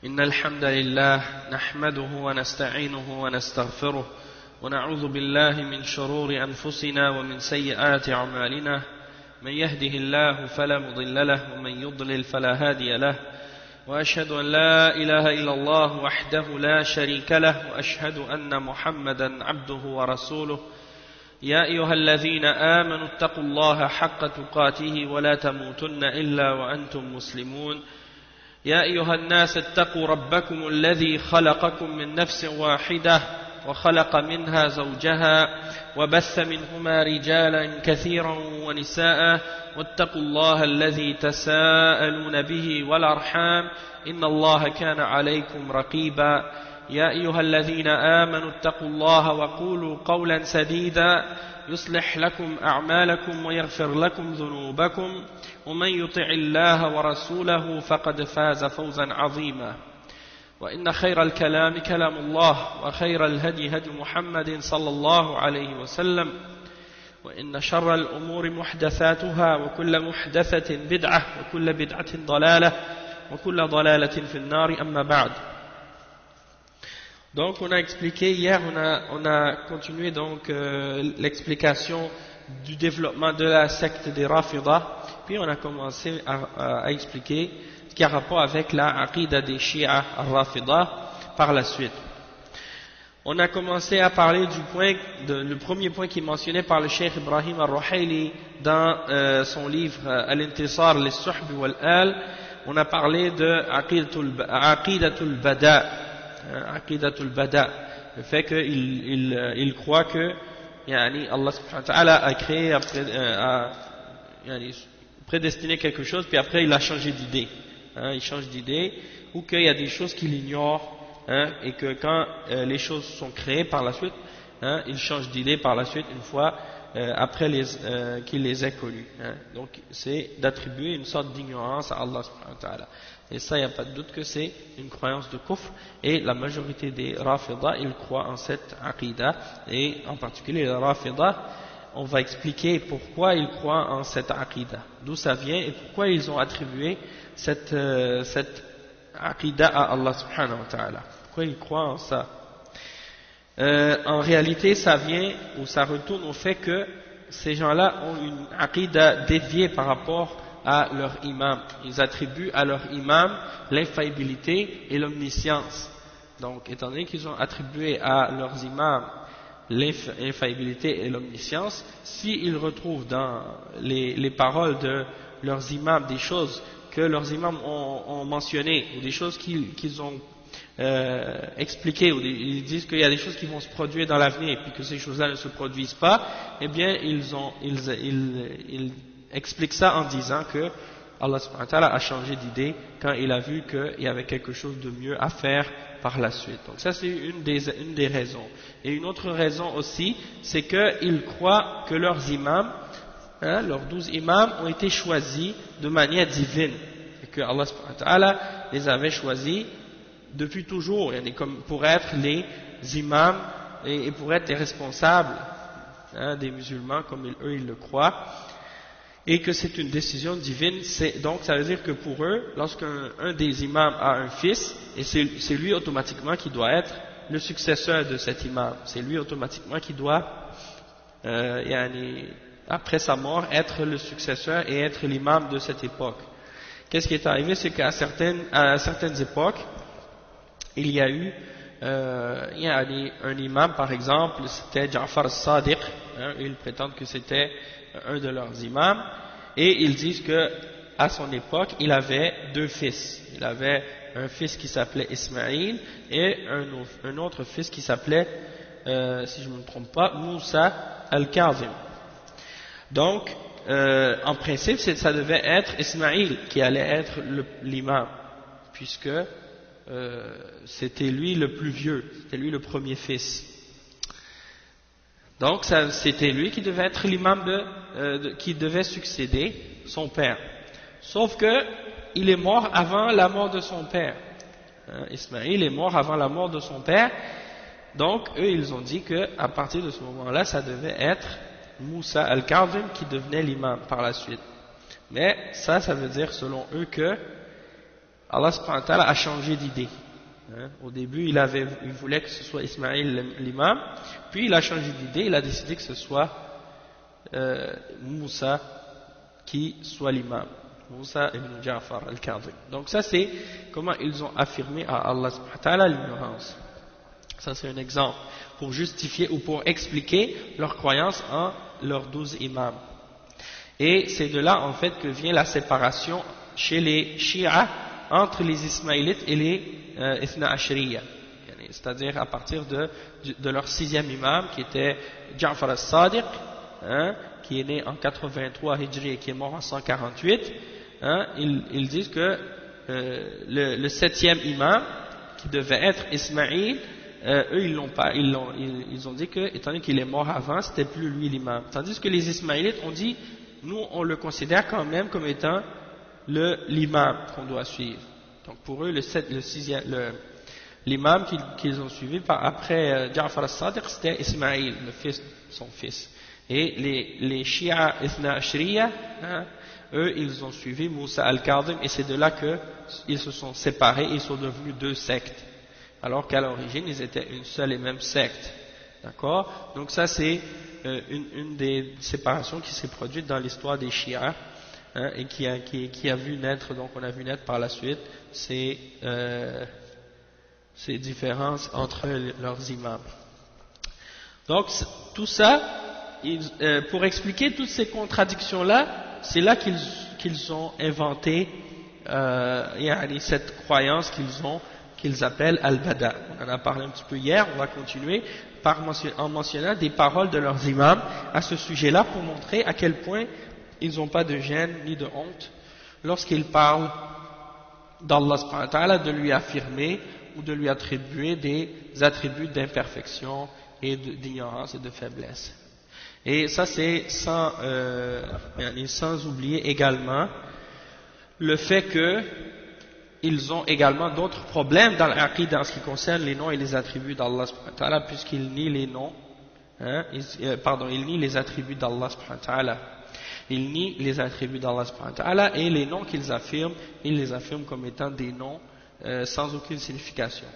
إن الحمد لله نحمده ونستعينه ونستغفره ونعوذ بالله من شرور أنفسنا ومن سيئات أعمالنا من يهده الله فلا مضل له ومن يضلل فلا هادي له وأشهد أن لا إله إلا الله وحده لا شريك له وأشهد أن محمدا عبده ورسوله يا أيها الذين آمنوا اتقوا الله حق تقاته ولا تموتن إلا وأنتم مسلمون يا أيها الناس اتقوا ربكم الذي خلقكم من نفس واحدة وخلق منها زوجها وبث منهما رجالا كثيرا ونساء واتقوا الله الذي تساءلون به والأرحام إن الله كان عليكم رقيبا يا أيها الذين آمنوا اتقوا الله وقولوا قولا سديدا يصلح لكم أعمالكم ويغفر لكم ذنوبكم ومن يطع الله ورسوله فقد فاز فوزا عظيما وإن خير الكلام كلام الله وخير الهدي هدي محمد صلى الله عليه وسلم وإن شر الأمور محدثاتها وكل محدثة بدعة وكل بدعة ضلالة وكل ضلالة في النار أما بعد. Donc on a expliqué hier, on a continué donc l'explication du développement de la secte des Rafida, puis on a commencé à expliquer ce qui a rapport avec la aqida des Shia al-Rafida par la suite. On a commencé à parler du point, le premier point qui est mentionné par le Cheikh Ibrahim al-Ruhayli dans son livre Al-Intisar lis-Suhb wal-Al. On a parlé de Aqidatul Bada. Aqidatul Bada, le fait qu'il croit que Allah subhanahu wa ta'ala a créé, a prédestiné quelque chose, puis après il a changé d'idée, il change d'idée, ou qu'il y a des choses qu'il ignore, et que quand les choses sont créées par la suite, il change d'idée par la suite une fois après qu'il les ait connues. Donc c'est d'attribuer une sorte d'ignorance à Allah subhanahu wa ta'ala. Et ça, il n'y a pas de doute que c'est une croyance de kufr, et la majorité des Rafida, ils croient en cette aqida, et en particulier les Rafida, on va expliquer pourquoi ils croient en cette aqida, d'où ça vient, et pourquoi ils ont attribué cette aqida à Allah subhanahu wa ta'ala, pourquoi ils croient en ça. En réalité, ça vient, ou ça retourne au fait que ces gens-là ont une aqida déviée par rapport à leur imam. Ils attribuent à leur imam l'infaillibilité et l'omniscience. Donc, étant donné qu'ils ont attribué à leurs imams l'infaillibilité et l'omniscience, s'ils retrouvent dans les paroles de leurs imams des choses que leurs imams ont mentionnées, ou des choses qu'ils ont expliquées, ou ils disent qu'il y a des choses qui vont se produire dans l'avenir, et puis que ces choses-là ne se produisent pas, eh bien, ils explique ça en disant que Allah subhanahu wa ta'ala a changé d'idée quand il a vu qu'il y avait quelque chose de mieux à faire par la suite. Donc ça c'est une des raisons. Et une autre raison aussi, c'est qu'ils croient que leurs imams, leurs 12 imams ont été choisis de manière divine. Et que Allah subhanahu wa ta'ala les avait choisis depuis toujours, comme pour être les imams et pour être les responsables des musulmans comme eux ils le croient. Et que c'est une décision divine, donc ça veut dire que pour eux, lorsqu'un des imams a un fils, et c'est lui automatiquement qui doit être le successeur de cet imam, c'est lui automatiquement qui doit, après sa mort, être le successeur et être l'imam de cette époque. Qu'est-ce qui est arrivé, c'est qu'à certaines époques, il y a eu un imam, par exemple, c'était Ja'far al-Sadiq, ils prétendent que c'était un de leurs imams, et ils disent que à son époque il avait deux fils. Il avait un fils qui s'appelait Ismaïl et un autre fils qui s'appelait, si je ne me trompe pas, Moussa al-Kazim. Donc en principe ça devait être Ismaïl qui allait être l'imam, puisque c'était lui le plus vieux, c'était lui le premier fils. Donc c'était lui qui devait être l'imam qui devait succéder son père. Sauf que il est mort avant la mort de son père. Ismaïl est mort avant la mort de son père. Donc eux ils ont dit que à partir de ce moment-là, ça devait être Moussa al-Kazim qui devenait l'imam par la suite. Mais ça veut dire selon eux que Allah subhanahu wa ta'ala a changé d'idée. Hein. Au début, il voulait que ce soit Ismaïl l'imam, puis il a changé d'idée, il a décidé que ce soit Moussa qui soit l'imam. Moussa ibn Ja'far al-Kadhim. Donc ça c'est comment ils ont affirmé à Allah subhanahu wa ta'ala l'ignorance. Ça c'est un exemple pour justifier ou pour expliquer leur croyance en leurs 12 imams. Et c'est de là en fait que vient la séparation chez les Shia entre les Ismaélites et les Ithna Ashriya. C'est-à-dire à partir de leur 6e imam qui était Ja'far al-Sadiq, hein, qui est né en 83 Hijri et qui est mort en 148. Hein, ils disent que le 7e imam qui devait être Ismaïl, eux ils l'ont pas, ils ont dit que étant donné qu'il est mort avant, c'était plus lui l'imam. Tandis que les Ismaélites ont dit, nous on le considère quand même comme étant l'imam qu'on doit suivre. Donc pour eux l'imam qu'ils ont suivi après Ja'far al-Sadiq, c'était Ismaïl, son fils. Et les Shia Ithna Ashriya, hein, eux ils ont suivi Moussa al-Kadhim, et c'est de là qu'ils se sont séparés, ils sont devenus 2 sectes, alors qu'à l'origine ils étaient une seule et même secte. D'accord? Donc ça c'est une des séparations qui s'est produite dans l'histoire des Shia, hein, et qui a vu naître, donc on a vu naître par la suite ces différences entre leurs imams. Donc tout ça, pour expliquer toutes ces contradictions-là, c'est là qu'ils ont inventé cette croyance qu'ils appellent Al-Bada. On en a parlé un petit peu hier, on va continuer en mentionnant des paroles de leurs imams à ce sujet-là pour montrer à quel point ils n'ont pas de gêne ni de honte lorsqu'ils parlent d'Allah subhanahu wa ta'ala, de lui affirmer ou de lui attribuer des attributs d'imperfection et d'ignorance et de faiblesse. Et ça c'est sans oublier également le fait qu'ils ont également d'autres problèmes dans l'aqida en ce qui concerne les noms et les attributs d'Allah subhanahu wa ta'ala, puisqu'ils nient les noms, hein, ils nient les attributs d'Allah subhanahu wa ta'ala. Ils nient les attributs d'Allah subhanahu wa ta'ala, et les noms qu'ils affirment, ils les affirment comme étant des noms sans aucune signification.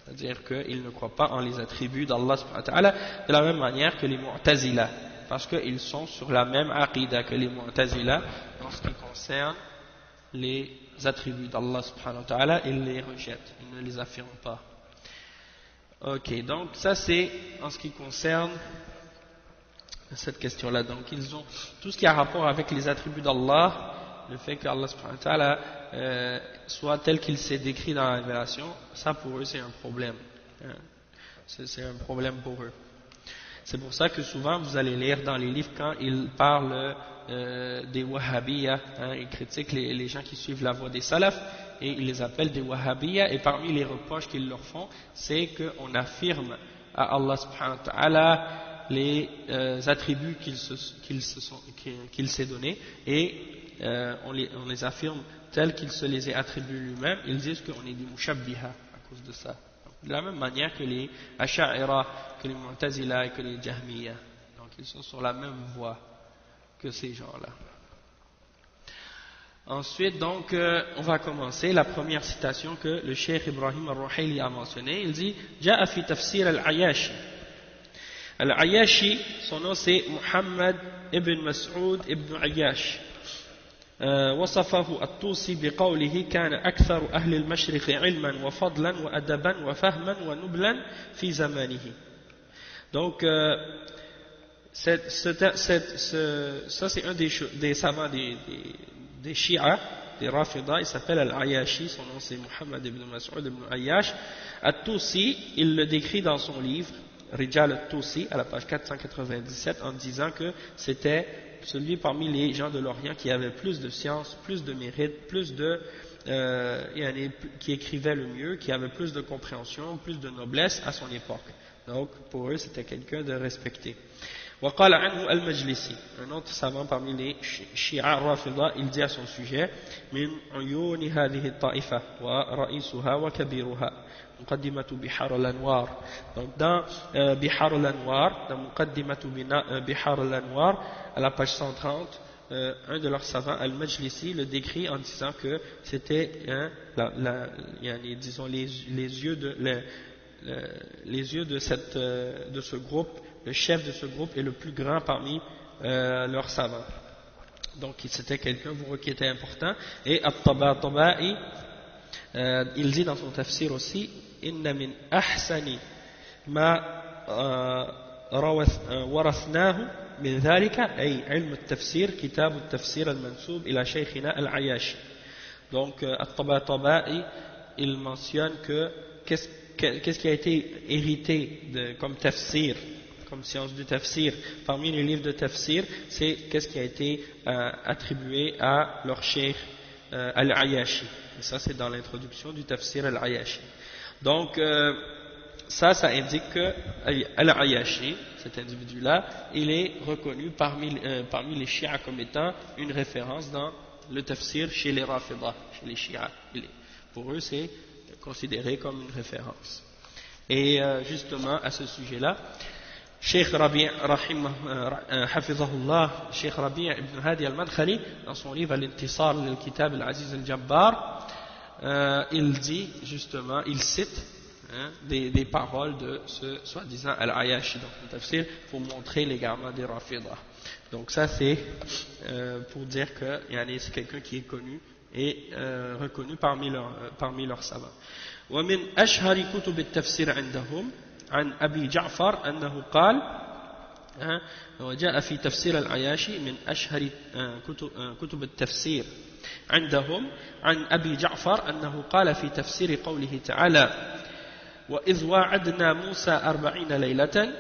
C'est-à-dire qu'ils ne croient pas en les attributs d'Allah subhanahu wa ta'ala de la même manière que les Mu'tazila, parce qu'ils sont sur la même aqida que les Mu'tazila en ce qui concerne les attributs d'Allah subhanahu wa ta'ala, ils les rejettent, ils ne les affirment pas. Ok, donc ça c'est en ce qui concerne cette question-là. Donc ils ont tout ce qui a rapport avec les attributs d'Allah, le fait qu'Allah subhanahu wa ta'ala soit tel qu'il s'est décrit dans la révélation, ça pour eux c'est un problème. C'est un problème pour eux. C'est pour ça que souvent vous allez lire dans les livres quand ils parlent des Wahhabiyya, hein, ils critiquent les gens qui suivent la voie des Salaf et ils les appellent des Wahhabiyya, et parmi les reproches qu'ils leur font, c'est qu'on affirme à Allah subhanahu wa ta'ala les attributs qu'il s'est donnés, et on les affirme tels qu'il se les ait attribués lui-même. Ils disent qu'on est des mushabbiha à cause de ça. Donc, de la même manière que les Asha'ira, que les Mu'tazila et que les Jahmiya. Donc ils sont sur la même voie que ces gens-là. Ensuite, donc, on va commencer la première citation que le Cheikh Ibrahim al-Ruhayli a mentionnée. Il dit « Ja'a fi tafsir al-Ayashi ». Al-Ayashi, son nom c'est Muhammad ibn Mas'ud ibn Ayash. وصفه الطوسي بقوله كان أكثر أهل المشرق علما وفضلا وأدبا وفهما ونبلا في زمانه. Donc ça c'est un des savants des Shia, des Rafida, il s'appelle Al-Ayashi, son nom c'est Muhammad ibn Mas'ud ibn Ayash. At-Tusi, il le décrit dans son livre Rijal At-Tusi à la page 497 en disant que c'était celui parmi les gens de l'Orient qui avait plus de science, plus de mérite, qui écrivait le mieux, qui avait plus de compréhension, plus de noblesse à son époque. Donc pour eux c'était quelqu'un de respecté. وقال عنه المجلسي, un autre savant parmi les Shia Rafida, il dit à son sujet من عيون هذه الطائفة ورئيسها وكبيرها مقدمة بحار الأنوار. Donc dans Bihar al-Anwar, dans Muqaddimatu Bihar al-Anwar, à la page 130, un de leurs savants, Al-Majlisi, le décrit en disant que c'était, disons, les yeux de ce groupe, le chef de ce groupe est le plus grand parmi leurs savants. Donc c'était quelqu'un qui était important. Et At-Tabatabai, il dit dans son tafsir aussi, Inna min ahsani ma ورثناه من ذلك أي علم التفسير كتاب التفسير المنسوب إلى شيخنا العياشي. Donc At-Tabatabai, il mentionne que qu'est-ce qui a été hérité comme tafsir, comme science du tafsir, parmi les livres de tafsir, c'est qu'est-ce qui a été attribué à leur cheikh Al-Ayashi. Et ça c'est dans l'introduction du tafsir Al-Ayashi. Donc ça indique que Al-Ayashi, cet individu-là, il est reconnu parmi les chiites comme étant une référence dans le tafsir chez les Rafidah, chez les chiites. Pour eux c'est considéré comme une référence. Et justement à ce sujet-là, Cheikh Rabi' Hafizahullah, Cheikh Rabi' ibn Hadi al-Madkhali, dans son livre Al-Intisar al-Kitab al-Aziz al-Jabbar, il dit justement, il cite des paroles de ce soi-disant Al-Ayashi, donc le tafsir, pour montrer l'égarement des Rafidah. Donc ça c'est pour dire que c'est quelqu'un qui est connu et reconnu parmi leurs savants. ومن أشهر كتب التفسير عندهم عن أبي جعفر أنه قال وجاء في تفسير العياشي من أشهر كتب التفسير عندهم عن أبي جعفر أنه قال في تفسير قوله تعالى وإذ واعدنا موسى 40 ليلة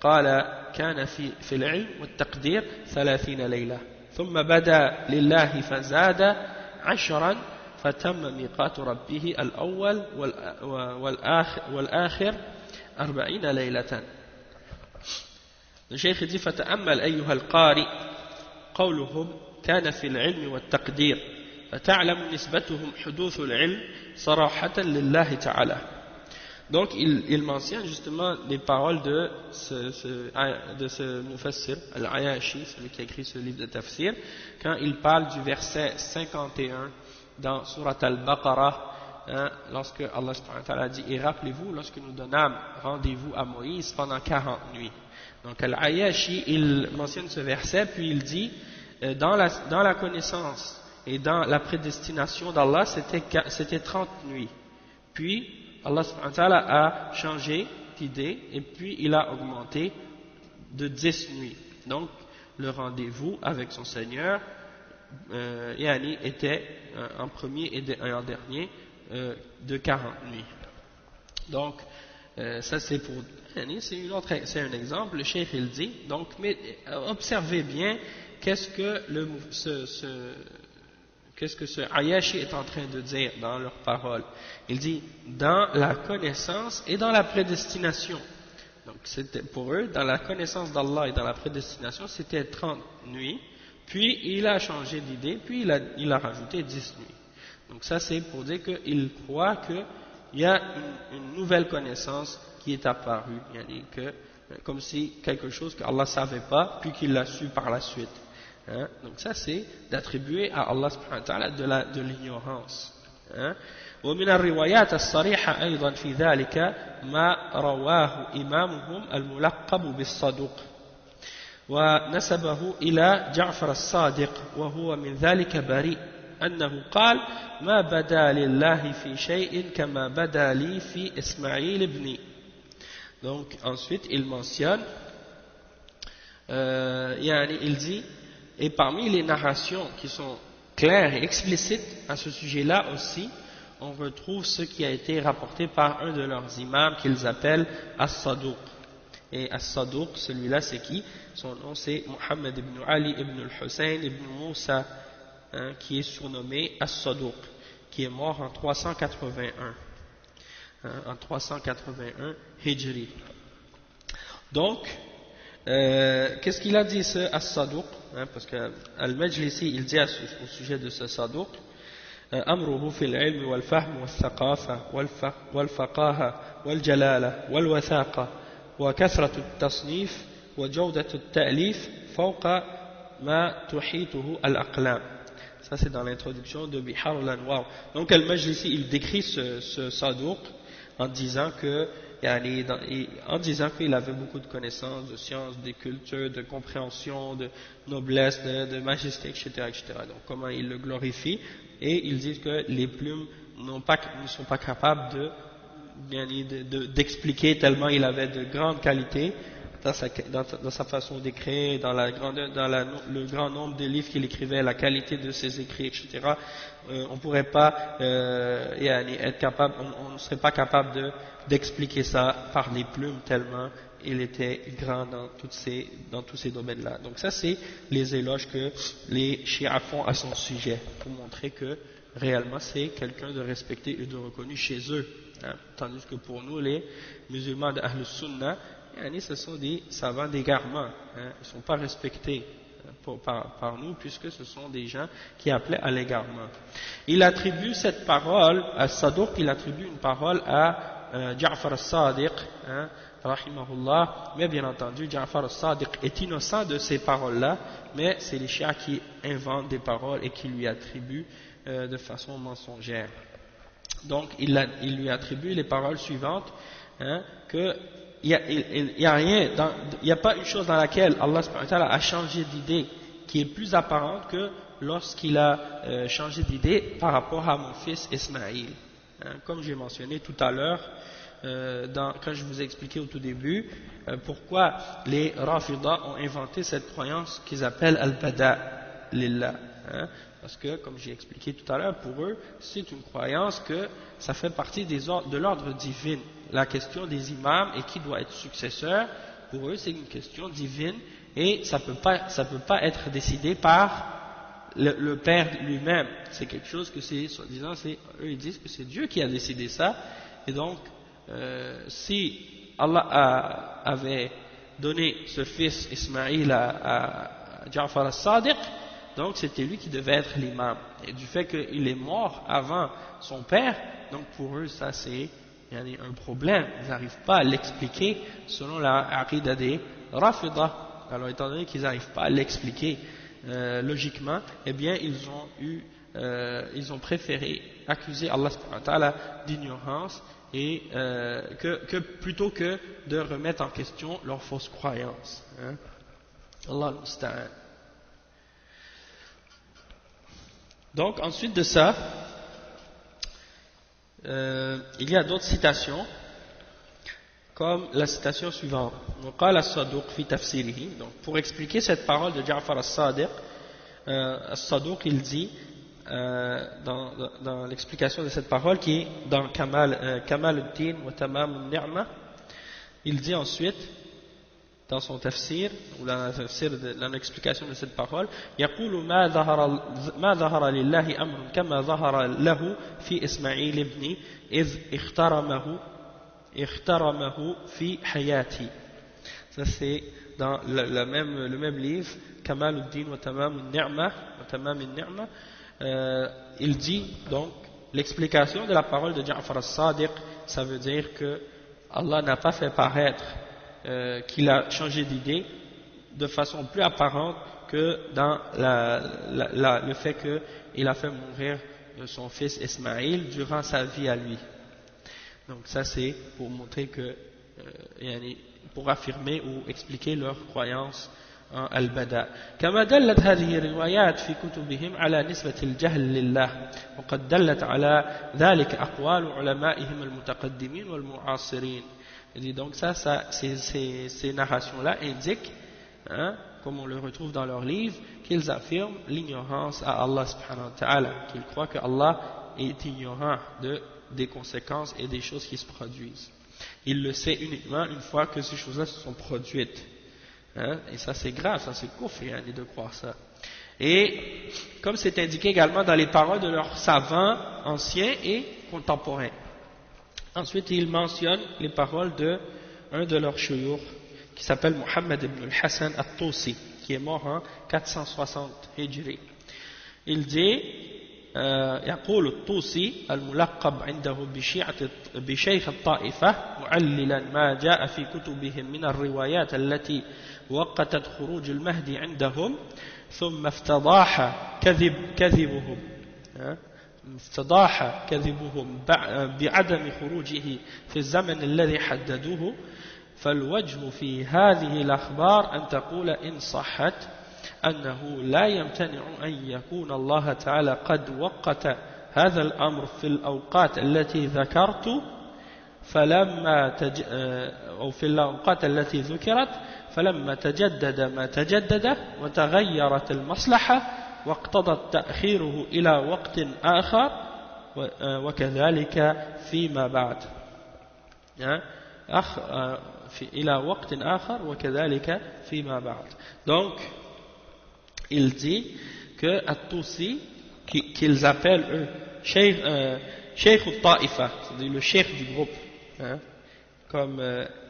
قال كان في العلم والتقدير 30 ليلة ثم بدا لله فزاد 10 فتم ميقات ربه الأول والآخر 40 ليلة. الشيخ dit فتأمل أيها القارئ قولهم كان في العلم والتقدير فتعلم نسبتهم حدوث العلم صراحة لله تعالى. Donc il mentionne justement les paroles de ce Mufassir Al-Ayashi, celui qui a écrit ce livre de tafsir, quand il parle du verset 51 dans Surat Al-Baqarah, lorsque Allah subhanahu wa ta'ala dit et rappelez-vous lorsque nous donnâmes rendez-vous à Moïse pendant 40 nuits. Donc Al-Ayashi il mentionne ce verset puis il dit dans la connaissance et dans la prédestination d'Allah c'était 30 nuits, puis Allah subhanahu wa ta'ala a changé d'idée et puis il a augmenté de 10 nuits. Donc le rendez-vous avec son Seigneur était en premier et en dernier de 40 nuits. Donc ça c'est pour c'est un exemple. Le cheikh il dit donc mais observez bien qu'est-ce que ce Ayashi est en train de dire dans leurs paroles. Il dit dans la connaissance et dans la prédestination. Donc c'était pour eux dans la connaissance d'Allah et dans la prédestination c'était 30 nuits. Puis il a changé d'idée, puis il a rajouté 10 nuits. Donc ça c'est pour dire qu'il croit qu'il y a une nouvelle connaissance qui est apparue, comme si quelque chose qu'Allah ne savait pas, puis qu'il l'a su par la suite. Donc ça c'est d'attribuer à Allah subhanahu wa ta'ala de l'ignorance. ومن الروايات الصريحة أيضا في ذلك ما رواه إمامهم الملقب بالصدوق ونسبه إلى جعفر الصادق وهو من ذلك بريء أنه قال ما بدا لله في شيء كما بدا لي في إسماعيل ابني. Donc ensuite il mentionne il dit et parmi les narrations qui sont claires et explicites à ce sujet-là aussi on retrouve ce qui a été rapporté par un de leurs imams qu'ils appellent As-Saduq. Et As-Saduq, celui-là c'est qui? Son nom c'est Muhammad ibn Ali ibn al-Hussein ibn Moussa, qui est surnommé As-Saduq, qui est mort en 381 Hijri. Donc qu'est-ce qu'il a dit ce As-Saduq, parce que Al-Majlisi il dit au sujet de ce Saduq أمره في العلم والفهم والثقافة والفقاهة والجلالة والوثاقة وكثرة التصنيف وجودة التأليف فوق ma tuhituhu al-aqlam. Ça c'est dans l'introduction de Bihar al-Anwar. Donc Al-Majlisi il décrit ce Saduq en disant que qu'il avait beaucoup de connaissances, de sciences, de culture, de compréhension, de noblesse, de majesté, etc., etc. Donc comment il le glorifie, et ils disent que les plumes ne sont pas capables d'expliquer tellement il avait de grandes qualités dans sa façon d'écrire, dans le grand nombre de livres qu'il écrivait, la qualité de ses écrits, etc. On ne pourrait pas être capable, on ne serait pas capable d'expliquer ça par les plumes tellement il était grand dans tous ces domaines-là. Donc ça c'est les éloges que les chiites font à son sujet, pour montrer que réellement c'est quelqu'un de respecté et de reconnu chez eux. Hein. Tandis que pour nous les musulmans de Ahl Sunnah, ce sont des savants d'égarement, hein. Ils ne sont pas respectés par nous, puisque ce sont des gens qui appelaient à l'égarement. Il attribue cette parole à Saduq, il attribue une parole à Ja'far al-Sadiq, hein, rahimahullah, mais bien entendu Ja'far al-Sadiq est innocent de ces paroles-là, mais c'est les chiites qui inventent des paroles et qui lui attribuent de façon mensongère. Donc il lui attribue les paroles suivantes, hein, que il n'y a pas une chose dans laquelle Allah subhanahu wa ta'ala a changé d'idée qui est plus apparente que lorsqu'il a changé d'idée par rapport à mon fils Ismaïl. Hein, comme j'ai mentionné tout à l'heure, quand je vous ai expliqué au tout début, pourquoi les Rafidah ont inventé cette croyance qu'ils appellent Al-Bada Lillah. Hein, parce que, comme j'ai expliqué tout à l'heure, pour eux, c'est une croyance que ça fait partie de l'ordre divin. La question des imams et qui doit être successeur, pour eux, c'est une question divine et ça peut pas être décidé par le Père lui-même. C'est quelque chose que c'est, soi-disant, eux ils disent que c'est Dieu qui a décidé ça. Et donc, si Allah avait donné ce fils Ismaïl à Ja'far al-Sadiq, donc c'était lui qui devait être l'imam. Et du fait qu'il est mort avant son père, donc pour eux ça c'est un problème. Ils n'arrivent pas à l'expliquer selon la aqida des Rafidah. Alors étant donné qu'ils n'arrivent pas à l'expliquer logiquement, eh bien ils ont préféré accuser Allah subhanahu wa ta'ala d'ignorance et plutôt que de remettre en question leur fausse croyance. Hein? Allah al-Musta'an. Donc ensuite de ça, il y a d'autres citations, comme la citation suivante. Donc pour expliquer cette parole de Ja'far al-Sadiq, al-Saduq il dit dans l'explication de cette parole qui est dans Kamal al-Din wa Tamam al-Ni'ma, il dit ensuite dans son tafsir, ou dans l'explication de cette parole, يقول ما ظهر لله أمر كما ظهر له في إسماعيل ابني إذ اخترمه في حياتي. Ça c'est dans le même livre, Kamal al-Din wa Tamam al-Ni'ma, il dit donc l'explication de la parole de Ja'far al-Sadiq, ça veut dire que Allah n'a pas fait paraître qu'il a changé d'idée de façon plus apparente que dans le fait qu'il a fait mourir son fils Ismaïl durant sa vie à lui. Donc ça c'est pour montrer que, pour affirmer ou expliquer leur croyance en Al-Bada. كما دلت هذه الروايات في كتبهم على نسبة الجهل لله وقد دلت على ذلك أقوال علمائهم المتقدمين والمعاصرين. Et donc ces narrations-là indiquent, hein, comme on le retrouve dans leurs livres, qu'ils affirment l'ignorance à Allah subhanahu wa ta'ala, qu'ils croient que Allah est ignorant des conséquences et des choses qui se produisent. Il le sait uniquement une fois que ces choses-là se sont produites. Hein, et ça c'est grave, ça c'est kufr, hein, de croire ça. Et comme c'est indiqué également dans les paroles de leurs savants anciens et contemporains. Ensuite, il mentionne les paroles d'un de leurs shuyukh qui s'appelle Muhammad ibn al-Hassan al-Tusi, qui est mort en 460 Hijri. Il dit يقول الطوسي الملقب عنده بشيخ الطائفة معللا ما جاء في كتبهم من الروايات التي وقتت خروج المهدي عندهم ثم افتضاح كذبهم بعدم خروجه في الزمن الذي حددوه. فالوجه في هذه الأخبار أن تقول إن صحت أنه لا يمتنع أن يكون الله تعالى قد وقت هذا الأمر في الأوقات التي ذكرت أو في الأوقات التي ذكرت فلما تجدد ما تجدد وتغيرت المصلحة واقتضت تأخيره إلى وقت آخر وكذلك فيما بعد إلى وقت آخر وكذلك فيما بعد. Donc il dit que At-Tusi qu'ils appellent eux Cheikh al-Ta'ifa, c'est-à-dire le cheikh du groupe, comme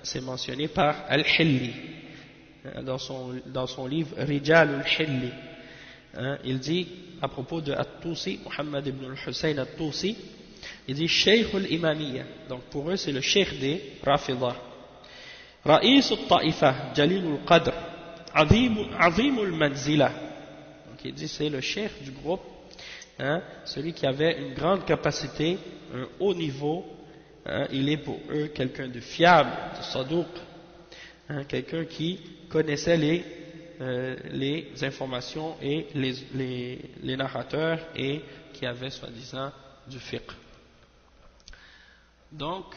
c'est mentionné par Al-Hilli dans son livre Rijal al-Hilli. Il dit à propos de At-Tusi, Muhammad ibn al-Hussein At-Tusi, il dit Cheikh al-Imamiyya, donc pour eux c'est le cheikh des Rafidah. Ra'is al-Ta'ifa, Jalil al-Qadr, Azim al-Manzila. Donc il dit c'est le cheikh du groupe, celui qui avait une grande capacité, un haut niveau, il est pour eux quelqu'un de fiable, de sadouk, quelqu'un qui connaissait les informations et les narrateurs et qui avait soi-disant du fiqh. Donc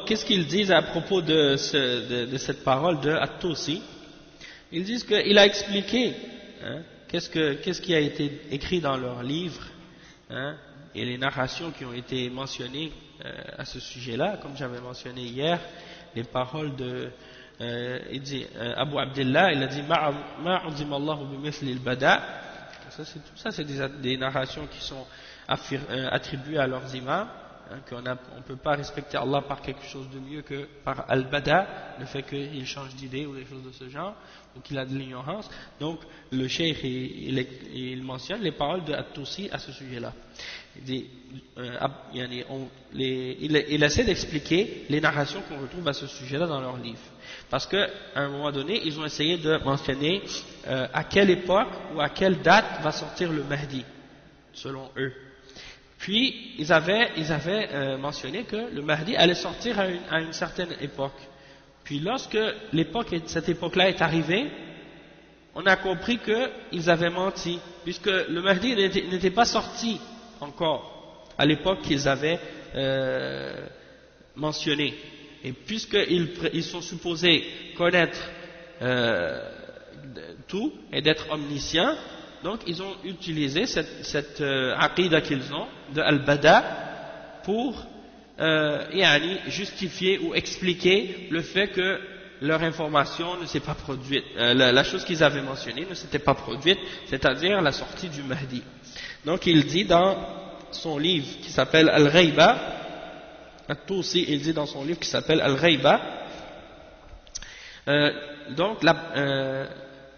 qu'est-ce qu'ils disent à propos de cette parole de At-Tusi? Ils disent qu'il a expliqué qu'est-ce qui a été écrit dans leurs livres, et les narrations qui ont été mentionnées à ce sujet-là, comme j'avais mentionné hier, les paroles de il dit Abu Abdullah, il a dit Ma'uzimallahu bimithli al-bada'. Ça c'est des narrations qui sont attribuées à leurs imams, qu'on ne peut pas respecter Allah par quelque chose de mieux que par al-bada', le fait qu'il change d'idée ou des choses de ce genre, ou qu'il a de l'ignorance. Donc le cheikh il mentionne les paroles de At-Tusi à ce sujet-là. Il essaie d'expliquer les narrations qu'on retrouve à ce sujet-là dans leurs livres. Parce qu'à un moment donné, ils ont essayé de mentionner à quelle époque ou à quelle date va sortir le Mahdi, selon eux. Puis, ils avaient mentionné que le Mahdi allait sortir à une certaine époque. Puis, lorsque cette époque-là est arrivée, on a compris qu'ils avaient menti, puisque le Mahdi n'était pas sorti encore à l'époque qu'ils avaient mentionné. Et puisqu'ils sont supposés connaître tout et d'être omniscients, donc ils ont utilisé cette aqidah qu'ils ont de al-bada pour justifier ou expliquer le fait que leur information ne s'est pas produite, la chose qu'ils avaient mentionnée ne s'était pas produite, c'est-à-dire la sortie du Mahdi. Donc il dit dans son livre qui s'appelle Al-Ghayba, At-Tusi, il dit dans son livre qui s'appelle Al-Ghayba,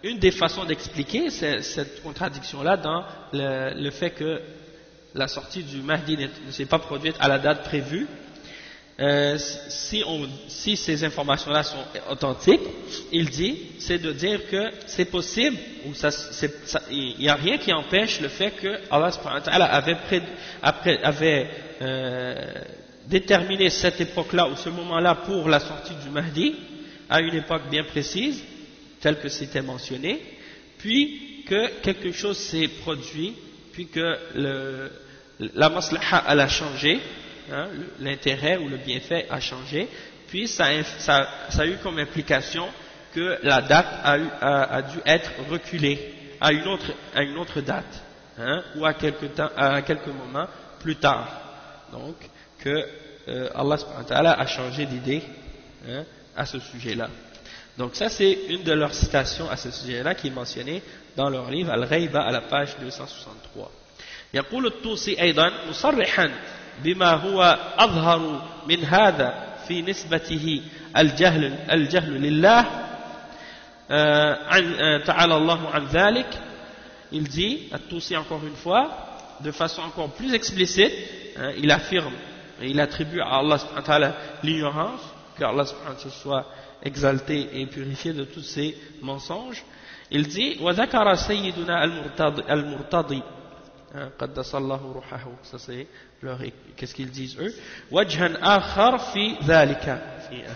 une des façons d'expliquer cette contradiction-là dans le fait que la sortie du Mahdi ne s'est pas produite à la date prévue, si ces informations-là sont authentiques, il dit, c'est de dire que c'est possible, ou il n'y a rien qui empêche le fait que Allah subhanahu wa ta'ala avait déterminé cette époque-là ou ce moment-là pour la sortie du Mahdi à une époque bien précise, telle que c'était mentionné, puis que quelque chose s'est produit, puis que la maslaha elle a changé, l'intérêt ou le bienfait a changé, puis ça a eu comme implication que la date a dû être reculée à une autre date, ou à quelques moments plus tard. Donc que Allah subhanahu wa ta'ala a changé d'idée à ce sujet-là. Donc ça c'est une de leurs citations à ce sujet-là qui est mentionnée dans leur livre Al-Ghayba à la page 263. يقول الطوسي أيضا مصرحا بما هو أظهر من هذا في نسبته الجهل لله تعالى الله عن ذلك il dit, At-Tusi encore une fois, de façon encore plus explicite, hein, il affirme et il attribue à Allah subhanahu wa ta'ala l'ignorance, que Allah subhanahu wa ta'ala soit exalté et purifié de tous ces mensonges. Il dit وذكر سيدنا المرتضي قدس الله روحه, ça c'est leur, qu'est-ce qu'ils disent eux, وجها آخر في ذلك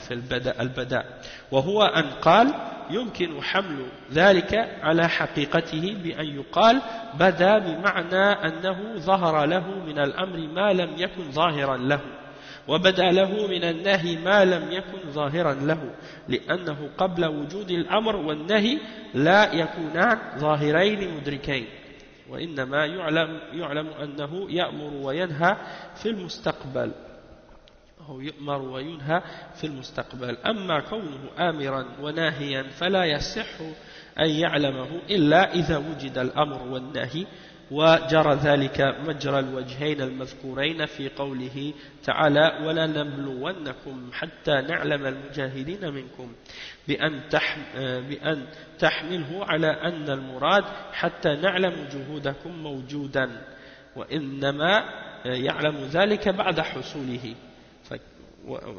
في البداء وهو أن قال يمكن حمل ذلك على حقيقته بأن يقال بدا بمعنى أنه ظهر له من الأمر ما لم يكن ظاهرا له وبدا له من النهي ما لم يكن ظاهرا له لأنه قبل وجود الأمر والنهي لا يكونان ظاهرين مدركين وإنما يعلم أنه يأمر وينهى في المستقبل أو يؤمر وينهى في المستقبل أما كونه آمرا وناهيا فلا يصح أن يعلمه إلا إذا وجد الأمر والنهي وجرى ذلك مجرى الوجهين المذكورين في قوله تعالى ولنبلونكم حتى نعلم المجاهدين منكم بأن تحمله على أن المراد حتى نعلم جهودكم موجودا وإنما يعلم ذلك بعد حصوله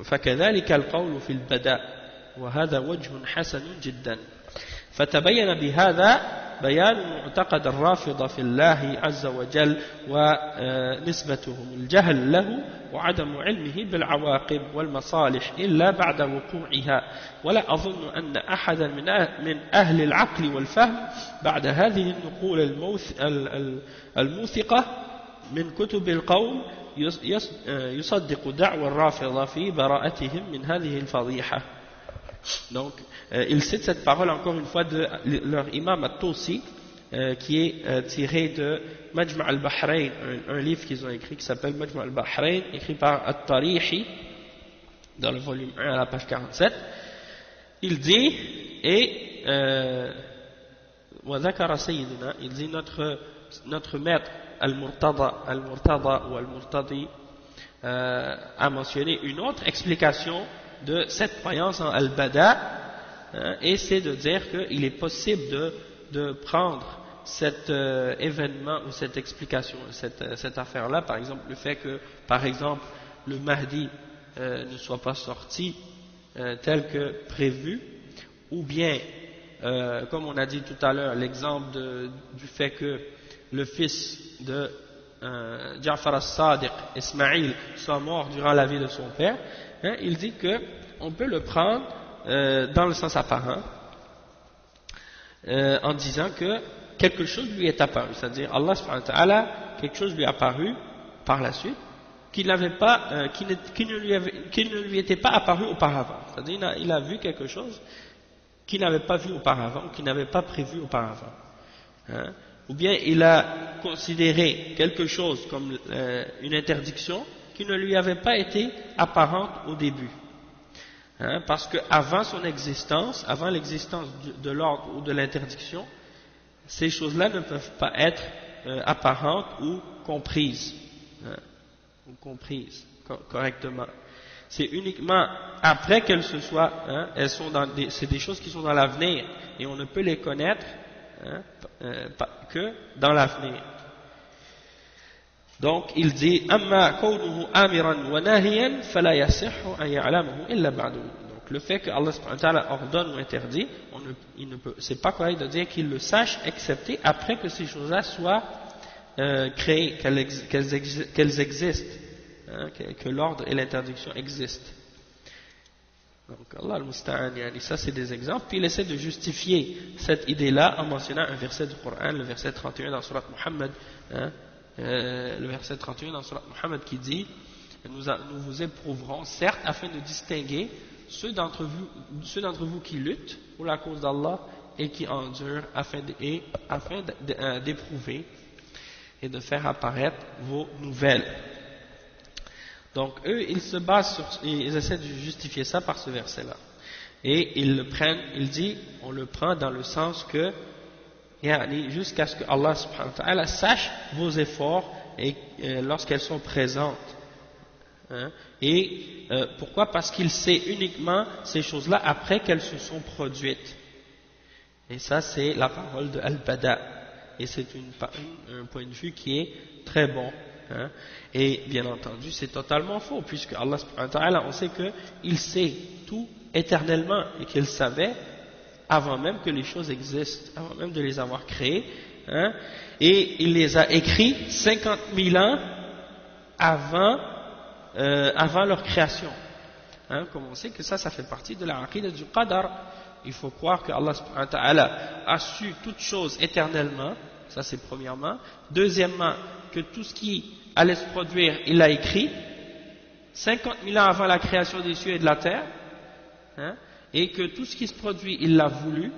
فكذلك القول في البداء وهذا وجه حسن جدا فتبين بهذا بيان معتقد الرافضة في الله عز وجل ونسبتهم الجهل له وعدم علمه بالعواقب والمصالح إلا بعد وقوعها ولا أظن أن أحدا من أهل العقل والفهم بعد هذه النقول الموثقة من كتب القوم يصدق دعوى الرافضة في براءتهم من هذه الفضيحة. Donc, il cite cette parole encore une fois de leur imam At-Tusi, qui est tiré de Majma' al-Bahrain, un livre qu'ils ont écrit qui s'appelle Majma' al-Bahrain, écrit par At-Tarihi, dans le volume 1 à la page 47. Il dit, et وذكر سيدنا, il dit notre maître Al-Murtada ou Al-Murtadi a mentionné une autre explication de cette croyance en Al-Bada, et c'est de dire qu'il est possible de prendre cet événement ou cette explication, cette affaire-là, par exemple le fait que, par exemple, le Mahdi ne soit pas sorti tel que prévu, ou bien, comme on a dit tout à l'heure, l'exemple du fait que le fils de Ja'far as-Sadiq, Ismaïl, soit mort durant la vie de son père, hein, il dit qu'on peut le prendre dans le sens apparent en disant que quelque chose lui est apparu, c'est-à-dire Allah subhanahu wa ta'ala, quelque chose lui est apparu par la suite qui ne lui était pas apparu auparavant, c'est-à-dire il a vu quelque chose qu'il n'avait pas vu auparavant, qu'il n'avait pas prévu auparavant, hein. Ou bien il a considéré quelque chose comme une interdiction qui ne lui avait pas été apparente au début, hein, parce qu'avant son existence, avant l'existence de l'ordre ou de l'interdiction, ces choses-là ne peuvent pas être apparentes ou comprises, hein, ou comprises correctement. C'est uniquement après qu'elles se soient, hein, c'est des choses qui sont dans l'avenir et on ne peut les connaître, hein, que dans l'avenir. Donc il dit amma kawnuhu amiran wa nahiyan fala yasihhu an ya'lamahu illa ba'du. Donc le fait que Allah subhanahu wa ta'ala ordonne ou interdit, c'est pas correct de dire qu'il le sache excepté après que ces choses-là soient créées, qu'elles existent, hein, que l'ordre et l'interdiction existent. Donc Allah al-Musta'an, ça c'est des exemples. Puis il essaie de justifier cette idée-là en mentionnant un verset du Coran, le verset 31 dans Surat Muhammad, hein, le verset 31 dans Surat Muhammad qui dit nous vous éprouverons certes afin de distinguer ceux d'entre vous qui luttent pour la cause d'Allah et qui endurent afin d'éprouver et de faire apparaître vos nouvelles. Donc eux, ils se basent ils essaient de justifier ça par ce verset-là. Et ils le prennent, on le prend dans le sens que, jusqu'à ce que Allah subhanahu wa ta'ala sache vos efforts et lorsqu'elles sont présentes. Hein, et pourquoi? Parce qu'il sait uniquement ces choses-là après qu'elles se sont produites. Et ça, c'est la parole de Al-Bada. et c'est un point de vue qui est très bon. Hein. Et bien entendu, c'est totalement faux, puisque Allah subhanahu wa ta'ala, on sait qu'il sait tout éternellement et qu'il savait avant même que les choses existent, avant même de les avoir créées, hein, et il les a écrits 50 000 ans avant leur création. Hein, comme on sait que ça fait partie de la aqidah du qadar. Il faut croire que Allah subhanahu wa ta'ala a su toutes choses éternellement, ça c'est premièrement. Deuxièmement, que tout ce qui allait se produire, il l'a écrit 50 000 ans avant la création des cieux et de la terre, hein, et que tout ce qui se produit, il l'a voulu,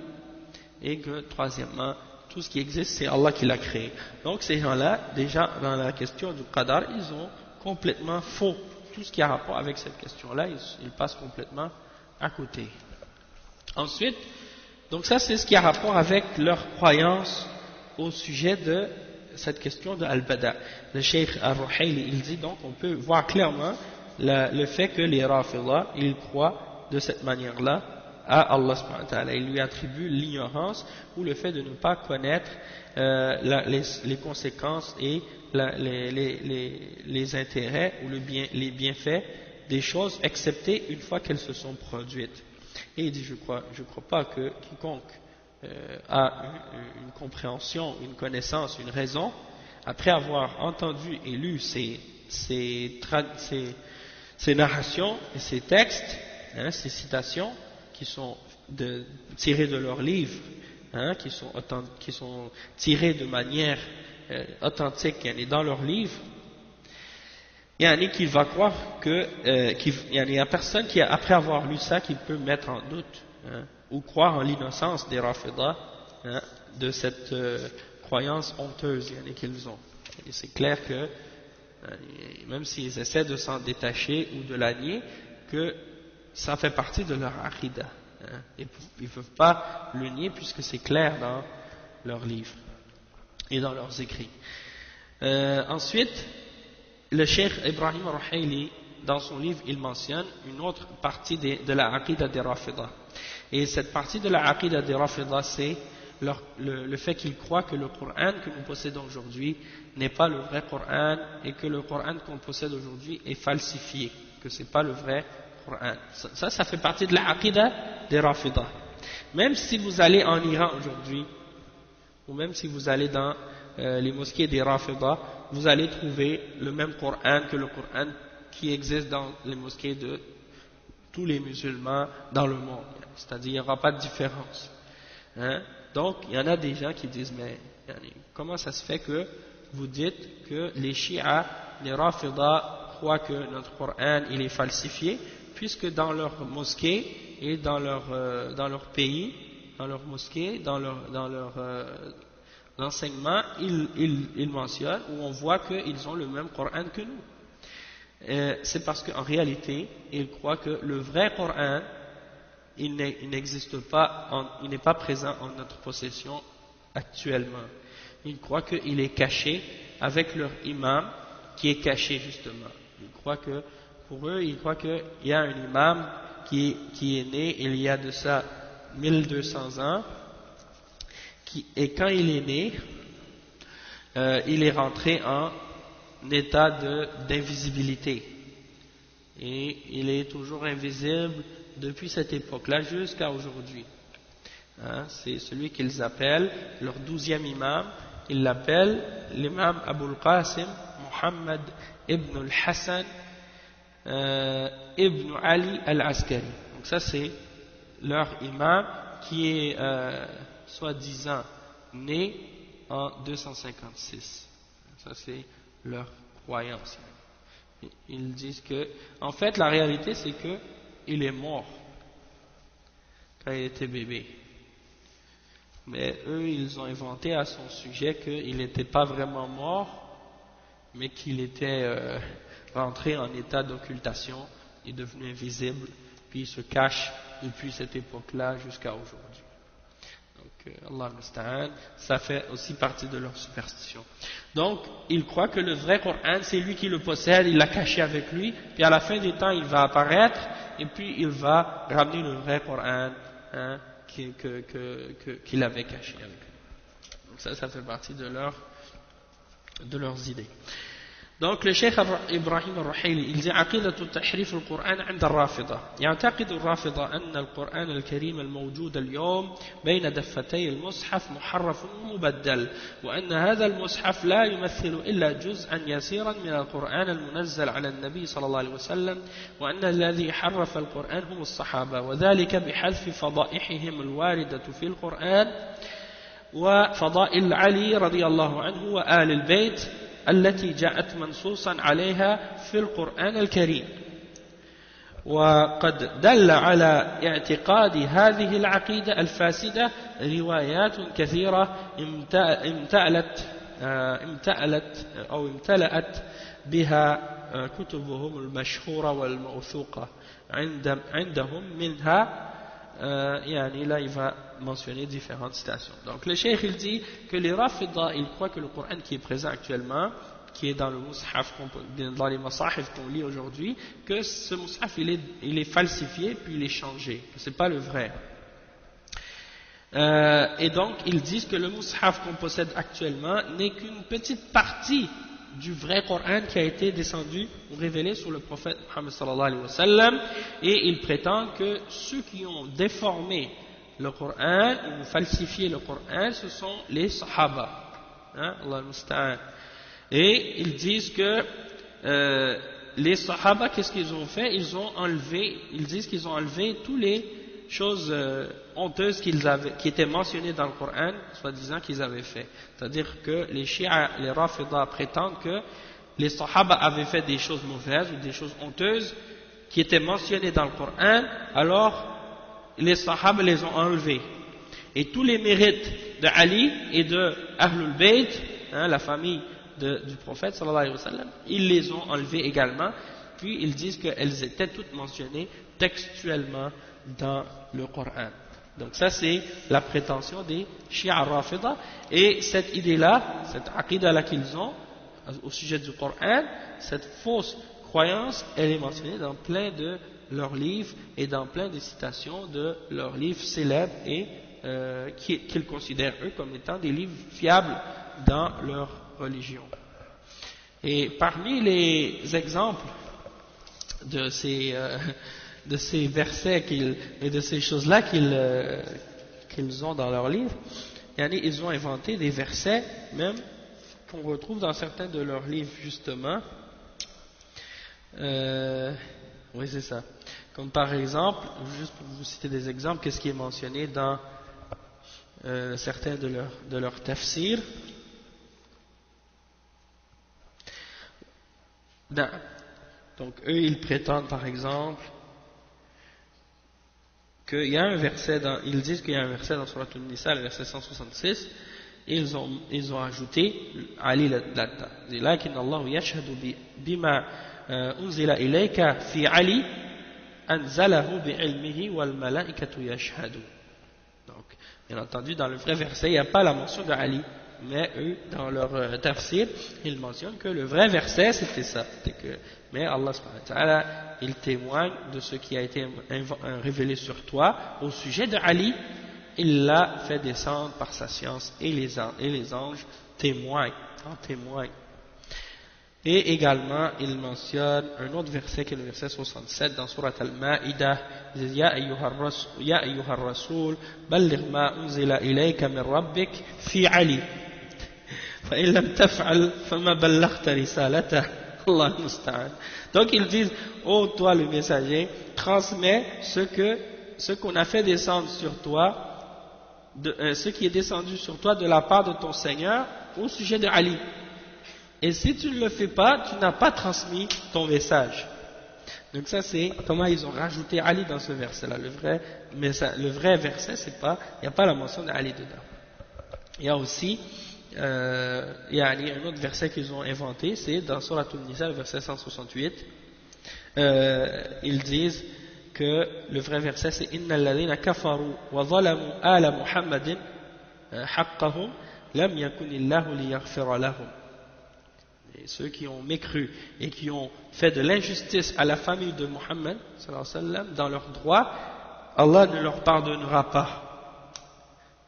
et que troisièmement, tout ce qui existe, c'est Allah qui l'a créé. Donc ces gens-là, déjà dans la question du qadar, ils ont complètement faux. Tout ce qui a rapport avec cette question-là, ils passent complètement à côté. Ensuite, donc ça c'est ce qui a rapport avec leur croyance au sujet de cette question de Al-Bada. Le Cheikh Al-Ruhayli, il dit donc, on peut voir clairement le fait que les Rafidah, ils croient de cette manière-là à Allah subhanahu wa ta'ala. Il lui attribue l'ignorance ou le fait de ne pas connaître les conséquences et les intérêts ou les bienfaits des choses, excepté une fois qu'elles se sont produites. Et il dit, je crois pas que quiconque a une compréhension, une connaissance, une raison, après avoir entendu et lu ces narrations et ces textes, hein, ces citations qui sont tirées de leurs livres, hein, qui sont tirées de manière authentique et dans leurs livres, il y en a qui va croire il y a personne qui, après avoir lu ça, qui peut mettre en doute, hein, ou croire en l'innocence des Rafidah, hein, de cette croyance honteuse, il y en a qu'ils ont. Et c'est clair que même s'ils essaient de s'en détacher ou de la nier, que ça fait partie de leur aqidah. Hein, ils ne peuvent pas le nier puisque c'est clair dans leurs livres et dans leurs écrits. Ensuite, le Cheikh Ibrahim Ruhayli, dans son livre, il mentionne une autre partie de la aqidah des Rafidah. Et cette partie de la aqidah des Rafidah, c'est le fait qu'ils croient que le Coran que nous possédons aujourd'hui n'est pas le vrai Coran et que le Coran qu'on possède aujourd'hui est falsifié, que ce n'est pas le vrai Coran. Ça fait partie de la aqidah des Rafidah. Même si vous allez en Iran aujourd'hui, ou même si vous allez dans les mosquées des Rafidah, vous allez trouver le même Coran que le Coran qui existe dans les mosquées de tous les musulmans dans le monde. C'est-à-dire, il n'y aura pas de différence. Hein? Donc, il y en a des gens qui disent, mais comment ça se fait que vous dites que les chiites, les Rafidah, croient que notre Coran il est falsifié, puisque dans leur mosquée et dans leur pays, dans leur mosquée, dans leur l'enseignement, ils mentionnent, où on voit qu'ils ont le même Coran que nous. C'est parce qu'en réalité, ils croient que le vrai Coran, il n'existe pas, il n'est pas présent en notre possession actuellement. Ils croient qu'il est caché avec leur imam, qui est caché justement. Ils croient que, pour eux, ils croient qu'il y a un imam qui est né il y a de ça 1200 ans, et quand il est né, il est rentré en état d'invisibilité. Et il est toujours invisible depuis cette époque-là jusqu'à aujourd'hui. Hein, c'est celui qu'ils appellent leur 12e imam. Ils l'appellent l'imam Abul Qasim Muhammad ibn al-Hassan ibn Ali al-Askari. Donc ça c'est leur imam qui est soi-disant né en 256. Ça c'est leur croyance. Ils disent que, en fait, la réalité c'est que il est mort quand il était bébé. Mais eux, ils ont inventé à son sujet qu'il n'était pas vraiment mort, mais qu'il était rentré en état d'occultation, il est devenu invisible, puis il se cache depuis cette époque-là jusqu'à aujourd'hui. Donc, Allah musta'an, ça fait aussi partie de leur superstition. Donc, ils croient que le vrai Coran, c'est lui qui le possède, il l'a caché avec lui, puis à la fin des temps, il va apparaître, et puis il va ramener le vrai Coran, hein, qu'il avait caché avec lui. Donc ça fait partie de leurs idées. Donc le Cheikh Ibrahim al-Ruhaili, il dit عقيدة تحريف القرآن عند الرافضة. يعتقد الرافضة أن القرآن الكريم الموجود اليوم بين دفتي المصحف محرف ومبدل، وأن هذا المصحف لا يمثل إلا جزءا يسيرا من القرآن المنزل على النبي صلى الله عليه وسلم، وأن الذي حرف القرآن هم الصحابة، وذلك بحذف فضائحهم الواردة في القرآن وفضائل علي رضي الله عنه وآل البيت التي جاءت منصوصا عليها في القرآن الكريم. وقد دل على اعتقاد هذه العقيدة الفاسدة روايات كثيرة امتلأت بها كتبهم المشهورة والموثوقة عندهم منها. يعني là il va mentionner différentes citations. Donc le cheikh il dit que les Rafida ils croient que le Coran qui est présent actuellement, qui est dans le mushaf, dans les masahif qu'on lit aujourd'hui, que ce mushaf il est falsifié puis il est changé, que c'est pas le vrai. Et donc ils disent que le mushaf qu'on possède actuellement n'est qu'une petite partie du vrai Coran qui a été descendu ou révélé sur le prophète Muhammad sallallahu alayhi wa sallam, et ils prétendent que ceux qui ont déformé le Coran ou falsifié le Coran, ce sont les Sahaba, Allah al-Musta'an. Et ils disent que les Sahaba, qu'est-ce qu'ils ont fait? Ils disent qu'ils ont enlevé toutes les choses honteuses qui étaient mentionnées dans le Coran, soi-disant qu'ils avaient fait. C'est-à-dire que les Shia, les Rafida prétendent que les Sahaba avaient fait des choses mauvaises ou des choses honteuses qui étaient mentionnées dans le Coran, alors les Sahaba les ont enlevés. Et tous les mérites de Ali et de Ahlul Bayt, la famille du prophète sallallahu alayhi wa sallam, ils les ont enlevés également, puis ils disent qu'elles étaient toutes mentionnées textuellement dans le Coran. Donc ça c'est la prétention des Shia Rafida, et cette idée-là, cette aqidah-là qu'ils ont au sujet du Coran, cette fausse croyance, elle est mentionnée dans plein de leurs livres et dans plein de citations de leurs livres célèbres et qu'ils considèrent eux comme étant des livres fiables dans leur religion. Et parmi les exemples de ces versets et de ces choses-là qu'ils ont dans leurs livres, ils ont inventé des versets même qu'on retrouve dans certains de leurs livres justement. Oui, c'est ça. Comme par exemple, juste pour vous citer des exemples, qu'est-ce qui est mentionné dans certains de leurs tafsirs. Donc eux, ils prétendent par exemple qu'il y a un verset ils disent qu'il y a un verset dans Surat An-Nisa, le verset 166, et ils ont ajouté Ali là-dedans. Lakin Allah yashhadu bima unzila ilayka fi Ali anzalahu bi'ilmihi wal malaikatu yashhadu. Donc, bien entendu, dans le vrai verset, il n'y a pas la mention de Ali, mais eux, dans leur tafsir, ils mentionnent que le vrai verset, c'était ça. Mais Allah subhanahu wa ta'ala, il témoigne de ce qui a été révélé sur toi au sujet de Ali. Il l'a fait descendre par sa science, et les anges témoignent, en témoignent. Et également, il mentionne un autre verset qui est le verset 67 dans Surat Al-Ma'idah. Il dit: Ya ayyuhar rasoul, balligh ma unzila ilayka min rabbik fi Ali. Fa in lam taf'al, fama ballaghta risalata. Allah musta'an. Donc ils disent: ô toi le messager, transmets ce qu'on a fait descendre sur toi, ce qui est descendu sur toi de la part de ton Seigneur au sujet de Ali. Et si tu ne le fais pas, tu n'as pas transmis ton message. Donc ça c'est comment ils ont rajouté Ali dans ce verset-là. Le vrai verset, il n'y a pas la mention d'Ali dedans. Il y a aussi un autre verset qu'ils ont inventé, c'est dans Surat An-Nisa, le verset 168. Ils disent que le vrai verset c'est Innal ladhina kafaru wa zalamu ala Muhammadin haqqahum lam yakunillahu liyaghfira lahum. Et ceux qui ont mécru et qui ont fait de l'injustice à la famille de Muhammad sallallahu alayhi wa sallam dans leurs droits, Allah ne leur pardonnera pas.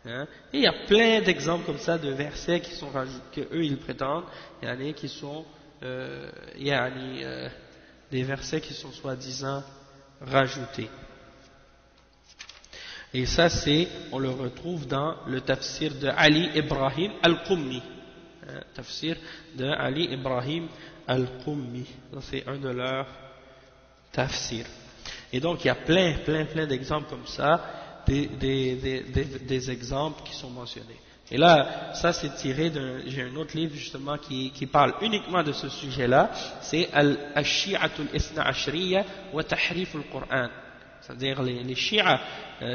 Hein. Et il y a plein d'exemples comme ça de versets qui sont rajoutés, que eux ils prétendent, il y en a qui sont des versets qui sont soi-disant rajoutés. Et ça on le retrouve dans le tafsir de Ali Ibrahim Al-Qummi. Tafsir de Ali Ibrahim Al-Qummi. C'est un de leurs tafsirs. Et donc il y a plein d'exemples comme ça, des exemples qui sont mentionnés. Et là, ça c'est tiré j'ai un autre livre justement qui parle uniquement de ce sujet-là, c'est Al-Shi'atul Isna Ashriya wa Tahrif al-Qur'an. C'est-à-dire les Shi'a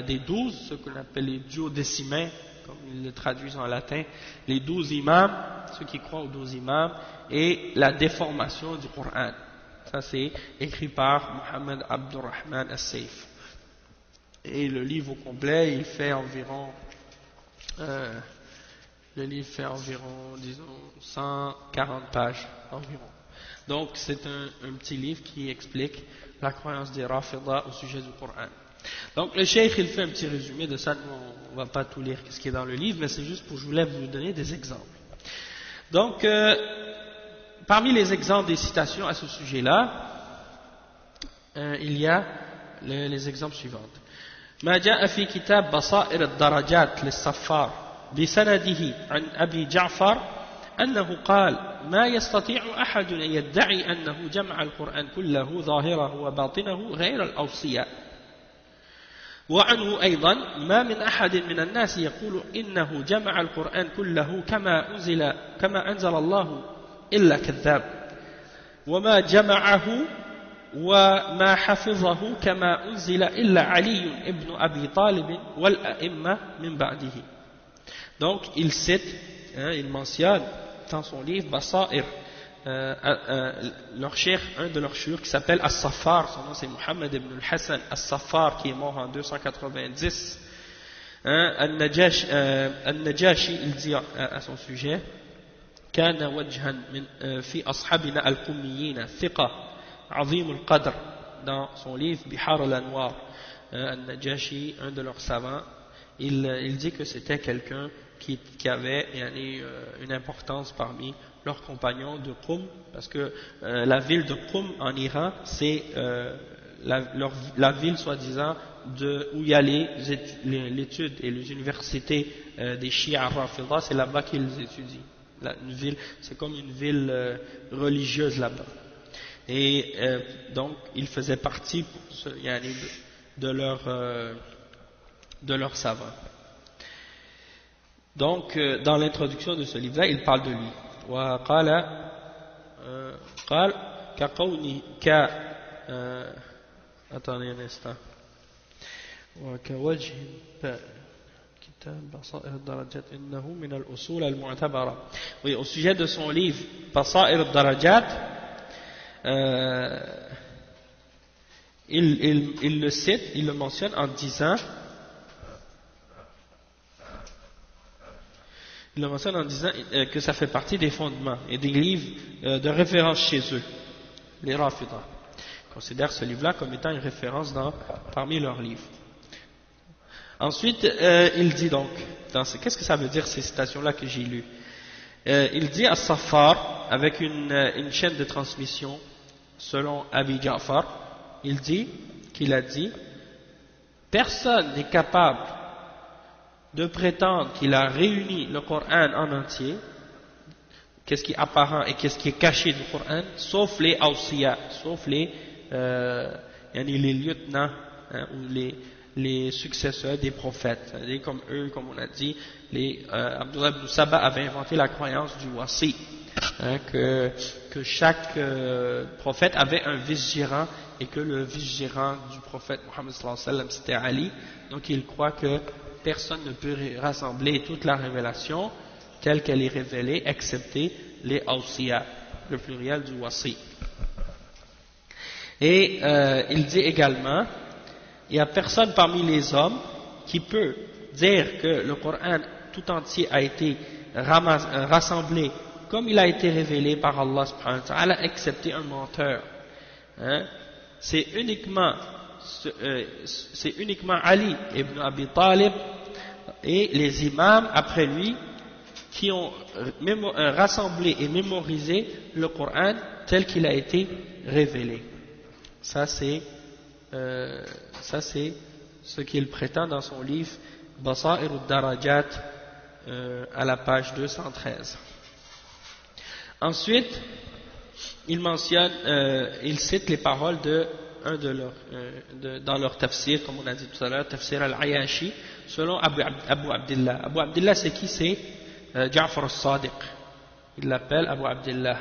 des 12, ce qu'on appelle les duodécimains, comme ils le traduisent en latin, les 12 imams, ceux qui croient aux 12 imams, et la déformation du Coran. Ça c'est écrit par Mohammed Abdurrahman As-Saif. Et le livre au complet, il fait environ, disons, 140 pages environ. Donc c'est un petit livre qui explique la croyance des Rafida au sujet du Coran. Donc le cheikh il fait un petit résumé de ça, on ne va pas tout lire ce qui est dans le livre, mais c'est juste je voulais vous donner des exemples. Donc parmi les exemples des citations à ce sujet-là, il y a les exemples suivants. ما جاء في كتاب بصائر الدرجات للصفار بسنده عن أبي جعفر أنه قال ما يستطيع أحد أن يدعي أنه جمع القرآن كله ظاهره وباطنه غير الأوصياء. وعنه أيضا ما من أحد من الناس يقول إنه جمع القرآن كله كما أنزل الله إلا كذاب وما جمعه وما حفظه كما أنزل إلا علي ابن أبي طالب والأئمة من بعده. Donc il cite, il mentionne dans son livre Basair, leur cheikh, un de leurs chouïrs qui s'appelle As-Saffar, son nom c'est Mohammed ibn al-Hassan As-Saffar, qui est mort en 290. Al-Najashi, il dit à son sujet كان وجها في أصحابنا القميين ثقة عظيم القدر. Dans son livre Bihar al-Anwar, Al-Najashi, un de leurs savants, il dit que c'était quelqu'un qui avait une importance parmi leurs compagnons de Qum, parce que la ville de Qum en Iran, c'est la ville soi-disant où il y a l'étude et les universités des Shia Rafida, c'est là-bas qu'ils étudient. C'est comme une ville religieuse là-bas. Et donc, il faisait partie de leurs savants. Donc, dans l'introduction de ce livre-là, il parle de lui. وقال كقولي attendez un instant. وكوجه كتاب بصائر الدرجات إنه من الأصول المعتبرة. Oui, au sujet de son livre بصائر الدرجات, il le cite, il le mentionne en disant que ça fait partie des fondements et des livres de référence chez eux, les Rafida. Ils considèrent ce livre-là comme étant une référence parmi leurs livres. Ensuite, il dit donc, qu'est-ce que ça veut dire ces citations-là que j'ai lues? Il dit à Safar, avec une chaîne de transmission, selon Abi Ja'far, qu'il a dit, personne n'est capable de prétendre qu'il a réuni le Coran en entier, qu'est-ce qui est apparent et qu'est-ce qui est caché du Coran, sauf les awsiya, sauf les lieutenants, ou les successeurs des prophètes. Comme eux, comme on a dit, Abdullah ibn Saba avait inventé la croyance du wasi, que chaque prophète avait un vice-gérant, et que le vice-gérant du prophète Mohammed sallallahu alayhi wa sallam c'était Ali. Donc il croit que personne ne peut rassembler toute la révélation telle qu'elle est révélée, excepté les awsiya, le pluriel du wasi. Et il dit également, il n'y a personne parmi les hommes qui peut dire que le Coran tout entier a été rassemblé comme il a été révélé par Allah subhanahu wa ta'ala, excepté un menteur. C'est uniquement Ali ibn Abi Talib et les imams après lui qui ont rassemblé et mémorisé le Coran tel qu'il a été révélé. Ça c'est ce qu'il prétend dans son livre Basair ad-Darajat à la page 213. Ensuite, il mentionne, il cite les paroles de un de leurs, dans leur tafsir, comme on a dit tout à l'heure, tafsir al-Ayashi, selon Abu Abdillah. Abu Abdillah, c'est qui? C'est Ja'far al-Sadiq. Il l'appelle Abu Abdillah.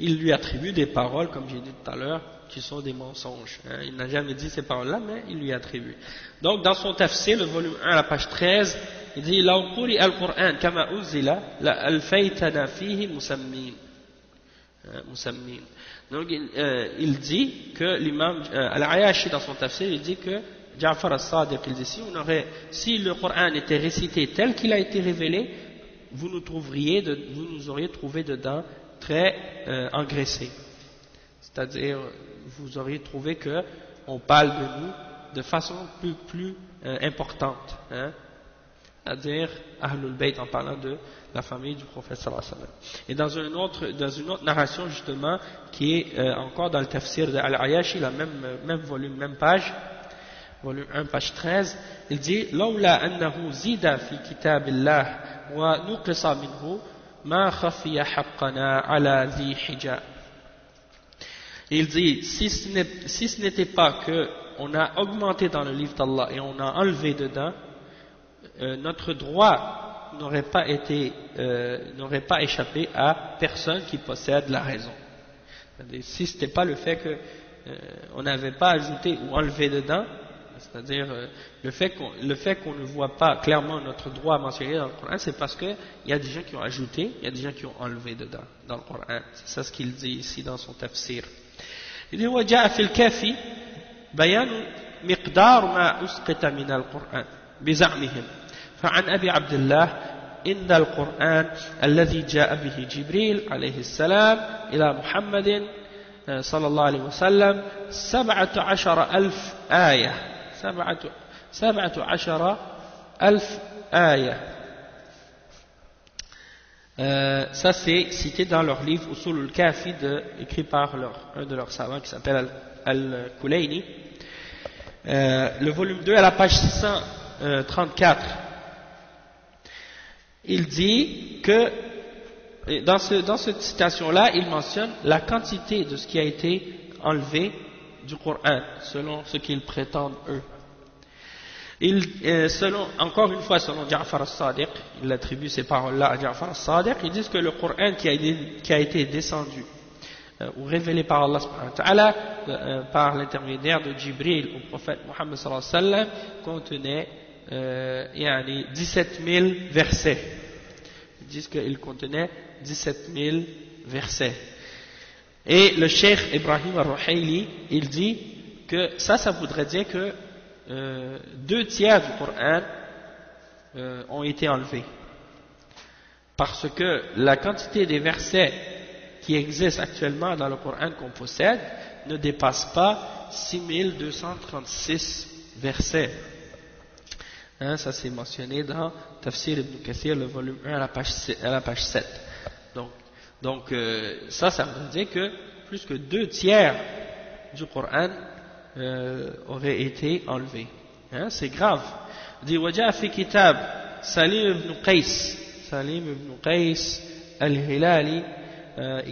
Il lui attribue des paroles, comme j'ai dit tout à l'heure, qui sont des mensonges. Il n'a jamais dit ces paroles-là, mais il lui attribue. Donc, dans son tafsir, le volume 1, à la page 13, il dit لو قرئ القرآن كما أنزل لألفيتنا فيه مسمين. Donc il dit que l'imam Al-Ayashi dans son tafsir, il dit que Ja'far al-Sadiq, il dit si le Coran était récité tel qu'il a été révélé, vous nous auriez trouvé dedans très engraissés. C'est-à-dire, vous auriez trouvé que on parle de nous de façon plus importante, hein? C'est-à-dire Ahlul Bayt, en parlant de la famille du prophète sallallahu alayhi wa sallam. Et dans une autre narration justement qui est encore dans le tafsir de Al-Ayashi, la même volume, même page, volume 1, page 13, il dit لولا أنه زيد في كتاب الله ونقص منه ما خفي حقنا على ذي حجاب. Il dit si ce n'était pas que on a augmenté dans le livre d'Allah et on a enlevé dedans, notre droit n'aurait pas échappé à personne qui possède la raison. Si ce n'était pas le fait qu'on n'avait pas ajouté ou enlevé dedans, c'est-à-dire le fait qu'on ne voit pas clairement notre droit mentionné dans le Coran, c'est parce qu'il y a des gens qui ont ajouté, il y a des gens qui ont enlevé dedans dans le Coran. C'est ça ce qu'il dit ici dans son tafsir. Il dit وجاء في الكافي بيان مقدار ما أسقط من القرآن بزعمهم فعن أبي عبد الله إن القرآن الذي جاء به جبريل عليه السلام إلى محمد صلى الله عليه وسلم 17,000 آية 17,000 آية. Ça c'est cité dans leur livre Usul al-Kafi écrit par un de leurs savants qui s'appelle Al-Kulayni, le volume 2 à la page 634. Il dit que dans cette citation-là, il mentionne la quantité de ce qui a été enlevé du Coran, selon ce qu'ils prétendent eux. Encore une fois, selon Ja'far al-Sadiq, il attribue ces paroles-là à Ja'far al-Sadiq, ils disent que le Coran qui a été descendu ou révélé par Allah subhanahu wa ta'ala par l'intermédiaire de Jibril au prophète Muhammad sallallahu alayhi wa sallam contenait 17 000 versets. Ils disent qu'il contenait 17 000 versets. Et le cheikh Ibrahim al-Ruhayli, il dit que ça voudrait dire que 2 tiers du Coran ont été enlevés. Parce que la quantité des versets qui existent actuellement dans le Coran qu'on possède ne dépasse pas 6236 versets. Hein, ça c'est mentionné dans Tafsir ibn Kathir, le volume 1 à la page 7. Donc ça veut dire que plus que 2 tiers du Coran auraient été enlevés. Hein, c'est grave. Il dit وجاء في كتاب سليم ibn Qais al-Hilali,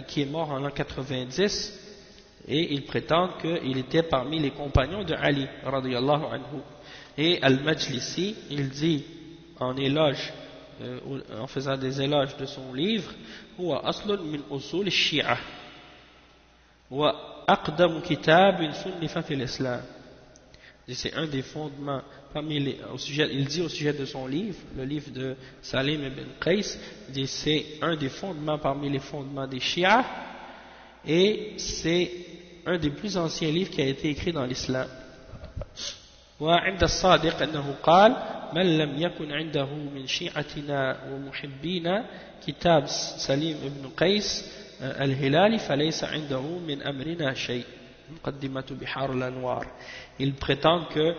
qui est mort en l'an 90, et il prétend qu'il était parmi les compagnons de Ali radiyallahu anhu. Et Al-Majlisi, il dit en faisant des éloges de son livre huwa aslun min usul al-Shi'a wa aqdam kitab sunnifa fil Islam. C'est un des fondements il dit au sujet de son livre, le livre de Salim ibn Qais, c'est un des fondements parmi les fondements des Shia, et c'est un des plus anciens livres qui a été écrit dans l'islam. وعند الصادق أنه قال من لم يكن عنده من شيعتنا ومحبينا كتاب سليم ابن قيس الهلالي فليس عنده من أمرنا شيء. Muqaddimatu Bihar al-Anwar. Il prétend que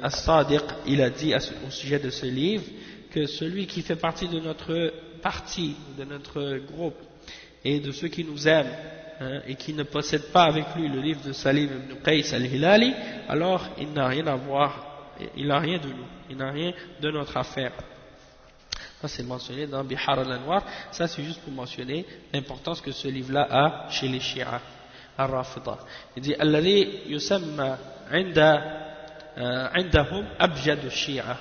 As-Sadiq, il a dit au sujet de ce livre que celui qui fait partie de notre parti, de notre groupe et de ceux qui nous aiment et qui ne possède pas avec lui le livre de Salim ibn Qays al-Hilali, alors il n'a rien à voir, il n'a rien de nous, il n'a rien de notre affaire. Ça c'est mentionné dans Bihar al-Anwar. Ça c'est juste pour mentionner l'importance que ce livre-là a chez les Shi'a al-Rafida. Il dit alladhi yusamma عندهم أبجد الشيعة.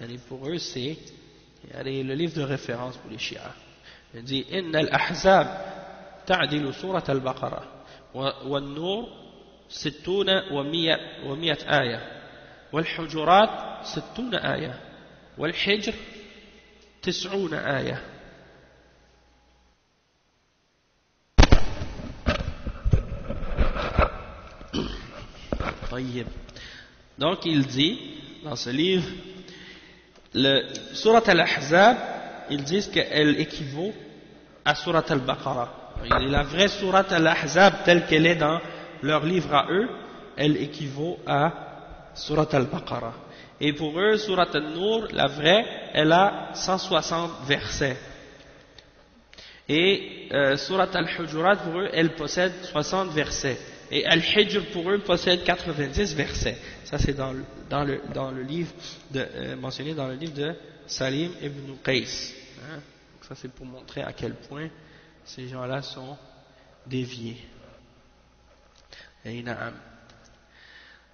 يعني pour eux c'est le livre de référence pour les Shi'a. Il dit إن الأحزاب تعدل سورة البقرة والنور 60 و100 آية والحجرات 60 آية والحجر 90 آية. طيب. Donc il dit dans ce livre, Surat al-Ahzab, ils disent qu'elle équivaut à Surat al-Baqarah. La vraie Surat al-Ahzab telle qu'elle est dans leur livre à eux, elle équivaut à Surat al-Baqarah. Et pour eux, Surat al-Nur, la vraie, elle a 160 versets. Et Surat al-Hujurat, pour eux, elle possède 60 versets. Et Al-Hijr, pour eux, possède 90 versets. Ça, c'est dans le livre mentionné dans le livre de Salim ibn Qays. Hein? Donc ça, c'est pour montrer à quel point ces gens-là sont déviés. Et na'am.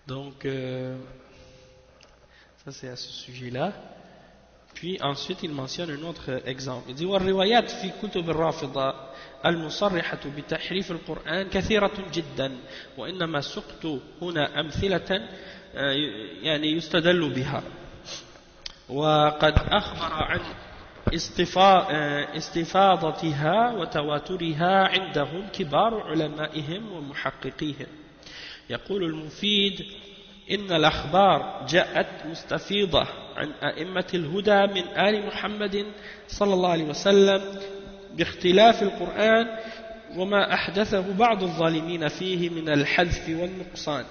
Donc, ça, c'est à ce sujet-là. Puis ensuite, il mentionne un autre exemple. Il dit والروايات في كتب الرافضة المصرحة بتحريف القرآن كثيرة جدا وإنما سقط هنا أمثلة يعني يستدل بها وقد أخبر عن استفاضتها وتواترها عندهم كبار علمائهم ومحققيهم. يقول المفيد إن الأخبار جاءت مستفيضة عن أئمة الهدى من آل محمد صلى الله عليه وسلم باختلاف القرآن وما أحدثه بعض الظالمين فيه من الحذف والنقصان.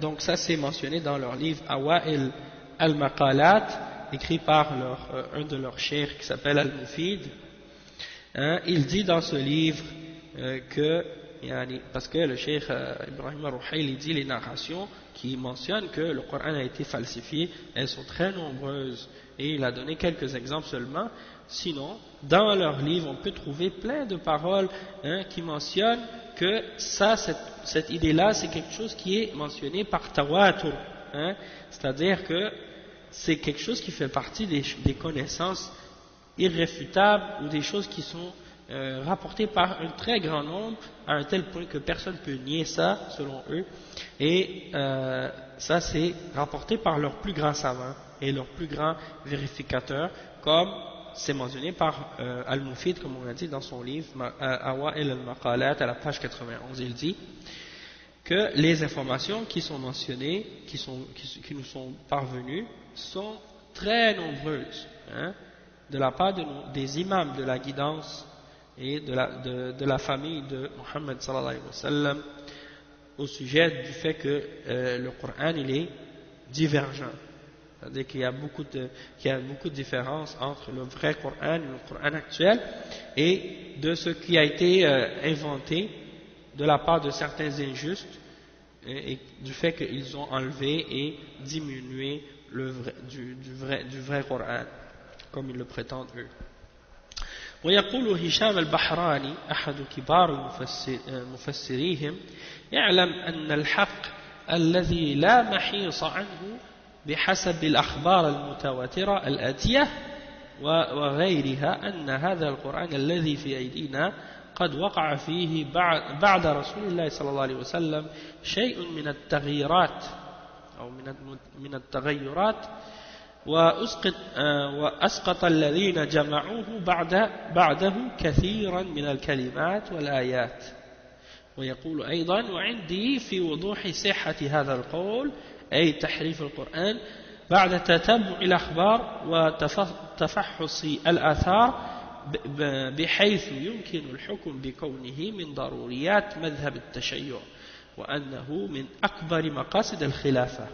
Donc ça c'est mentionné dans leur livre Awa'il al-Maqalat, écrit par un de leurs cheikhs qui s'appelle Al-Mufid. Il dit dans ce livre que parce que le cheikh Ibrahim al-Ruhayl dit les narrations qui mentionnent que le Coran a été falsifié, elles sont très nombreuses et il a donné quelques exemples seulement. Sinon, dans leur livre, on peut trouver plein de paroles qui mentionnent que cette idée-là, c'est quelque chose qui est mentionné par tawatur, c'est-à-dire que c'est quelque chose qui fait partie des connaissances irréfutables ou des choses qui sont rapporté par un très grand nombre à un tel point que personne ne peut nier ça selon eux, et ça c'est rapporté par leurs plus grands savants et leurs plus grands vérificateurs, comme c'est mentionné par Al-Mufid, comme on a dit dans son livre Awa'il al-Maqalat à la page 91. Il dit que les informations qui sont mentionnées, qui nous sont parvenues, sont très nombreuses de la part des imams de la guidance et de la famille de Muhammad sallallahu alayhi wa sallam au sujet du fait que le Coran il est divergent, c'est-à-dire qu'il y a beaucoup de différences entre le vrai Coran et le Coran actuel, et de ce qui a été inventé de la part de certains injustes, et du fait qu'ils ont enlevé et diminué du vrai Coran comme ils le prétendent eux. ويقول هشام البحراني أحد كبار مفسريهم يعلم أن الحق الذي لا محيص عنه بحسب الأخبار المتواترة الآتية وغيرها أن هذا القرآن الذي في أيدينا قد وقع فيه بعد رسول الله صلى الله عليه وسلم شيء من التغييرات أو من التغيرات وأسقط الذين جمعوه بعده كثيرا من الكلمات والآيات. ويقول أيضا وعندي في وضوح صحة هذا القول أي تحريف القرآن بعد تتبع الأخبار وتفحص الآثار بحيث يمكن الحكم بكونه من ضروريات مذهب التشيع وأنه من أكبر مقاصد الخلافة.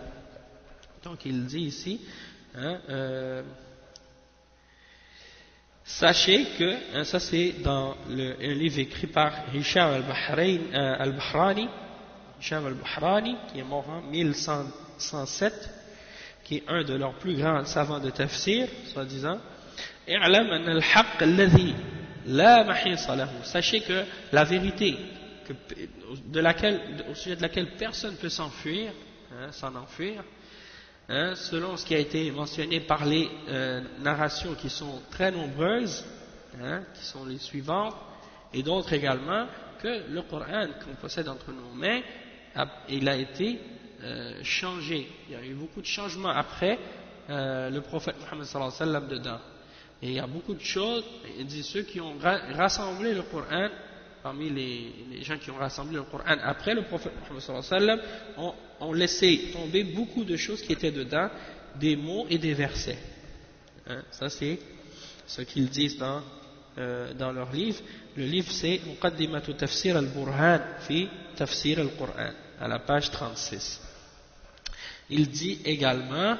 Donc il dit ici, sachez que, ça c'est dans un livre écrit par Hisham al-Bahrani, Hisham al-Bahrani, qui est mort en 1107, qui est un de leurs plus grands savants de tafsir, soi-disant. اعلم أن الحق الذي لا محيص له. Sachez que la vérité au sujet de laquelle personne ne peut s'enfuir, s'en enfuir, selon ce qui a été mentionné par les narrations qui sont très nombreuses, qui sont les suivantes, et d'autres également, que le Coran qu'on possède entre nos mains, il a été changé. Il y a eu beaucoup de changements après le prophète Mohammed sallallahu alayhi wa sallam dedans. Et il y a beaucoup de choses, il dit ceux qui ont rassemblé le Coran, parmi les gens qui ont rassemblé le Coran après le prophète Mohammed sallallahu alayhi wa sallam, ont laissé tomber beaucoup de choses qui étaient dedans, des mots et des versets. Ça c'est ce qu'ils disent dans leur livre. Le livre c'est Muqaddimatu Tafsir al-Burhan fi Tafsir al-Qur'an, à la page 36. Il dit également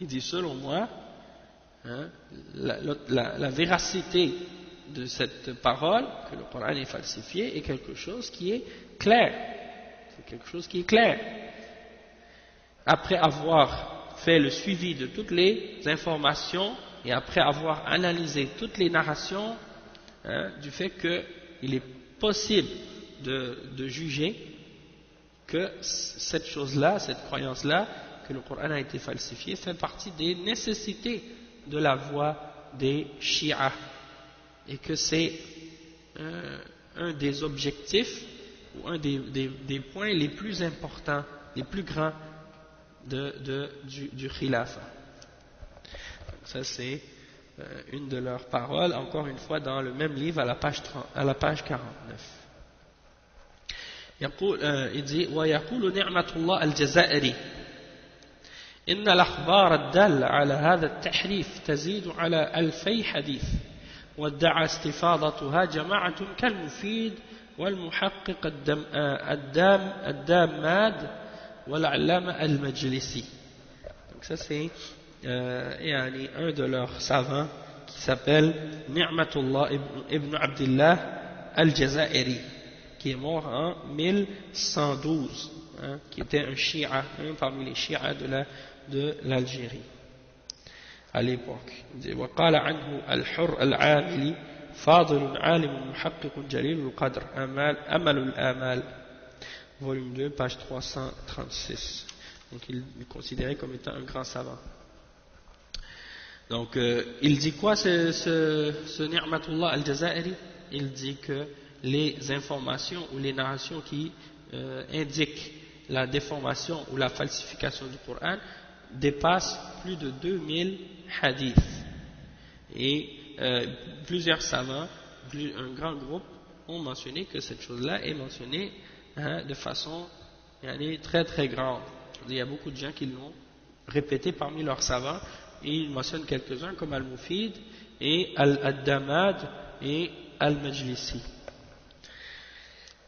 il dit selon moi, la véracité de cette parole, que le Coran est falsifié, est quelque chose qui est clair. C'est quelque chose qui est clair. Après avoir fait le suivi de toutes les informations et après avoir analysé toutes les narrations, du fait qu'il est possible de juger que cette chose-là, cette croyance-là, que le Coran a été falsifié, fait partie des nécessités de la voie des Shia, et que c'est un des objectifs ou un des points les plus importants, les plus grands du Khilafa. Donc ça c'est une de leurs paroles, encore une fois dans le même livre à la page 49. il dit ويقول نعمة الله الجزائري إن الأخبار الدالة على هذا التحريف تزيد على 2000 حديث وادعى استفاضتها جماعة كالمفيد والمحقق الداماد والعلامة المجلسي. Donc ça c'est un de leurs savants qui s'appelle Ni'matullah ibn Abdillah al-Jazairi, qui est mort en 1112, qui était un Shia, parmi les Shia de l'Algérie à l'époque. وقال عنه الحر العاملي فاضل عالم محقق جليل القدر أمل الآمال, volume 2, page 336. Donc il est considéré comme étant un grand savant. Donc il dit quoi ce Ni'matullah al-Jazairi? Il dit que les informations ou les narrations qui indiquent la déformation ou la falsification du Coran dépassent plus de 2000 hadiths. Et plusieurs savants, un grand groupe, ont mentionné que cette chose-là est mentionnée de façon très très grande. Il y a beaucoup de gens qui l'ont répété parmi leurs savants, et ils mentionnent quelques-uns comme Al-Mufid et Al-Damad et Al-Majlisi.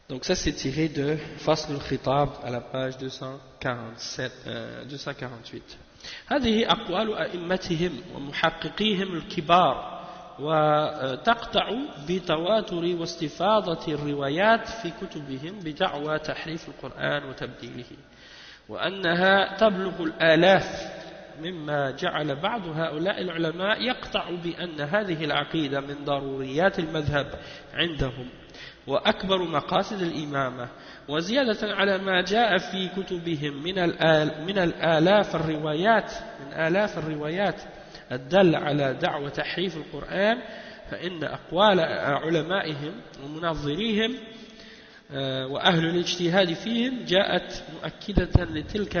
Donc ça c'est tiré de Fasl al-Khitab à la page 248. هذه أقوال أئمتهم ومحققيهم الكبار وتقطع بتواتر واستفاضة الروايات في كتبهم بدعوى تحريف القرآن وتبديله وأنها تبلغ الآلاف مما جعل بعض هؤلاء العلماء يقطع بأن هذه العقيدة من ضروريات المذهب عندهم وأكبر مقاصد الإمامة وزيادة على ما جاء في كتبهم من آلاف الروايات الدالة على دعوة تحريف القرآن فإن أقوال علمائهم ومنظريهم وأهل الاجتهاد فيهم جاءت مؤكدة لتلك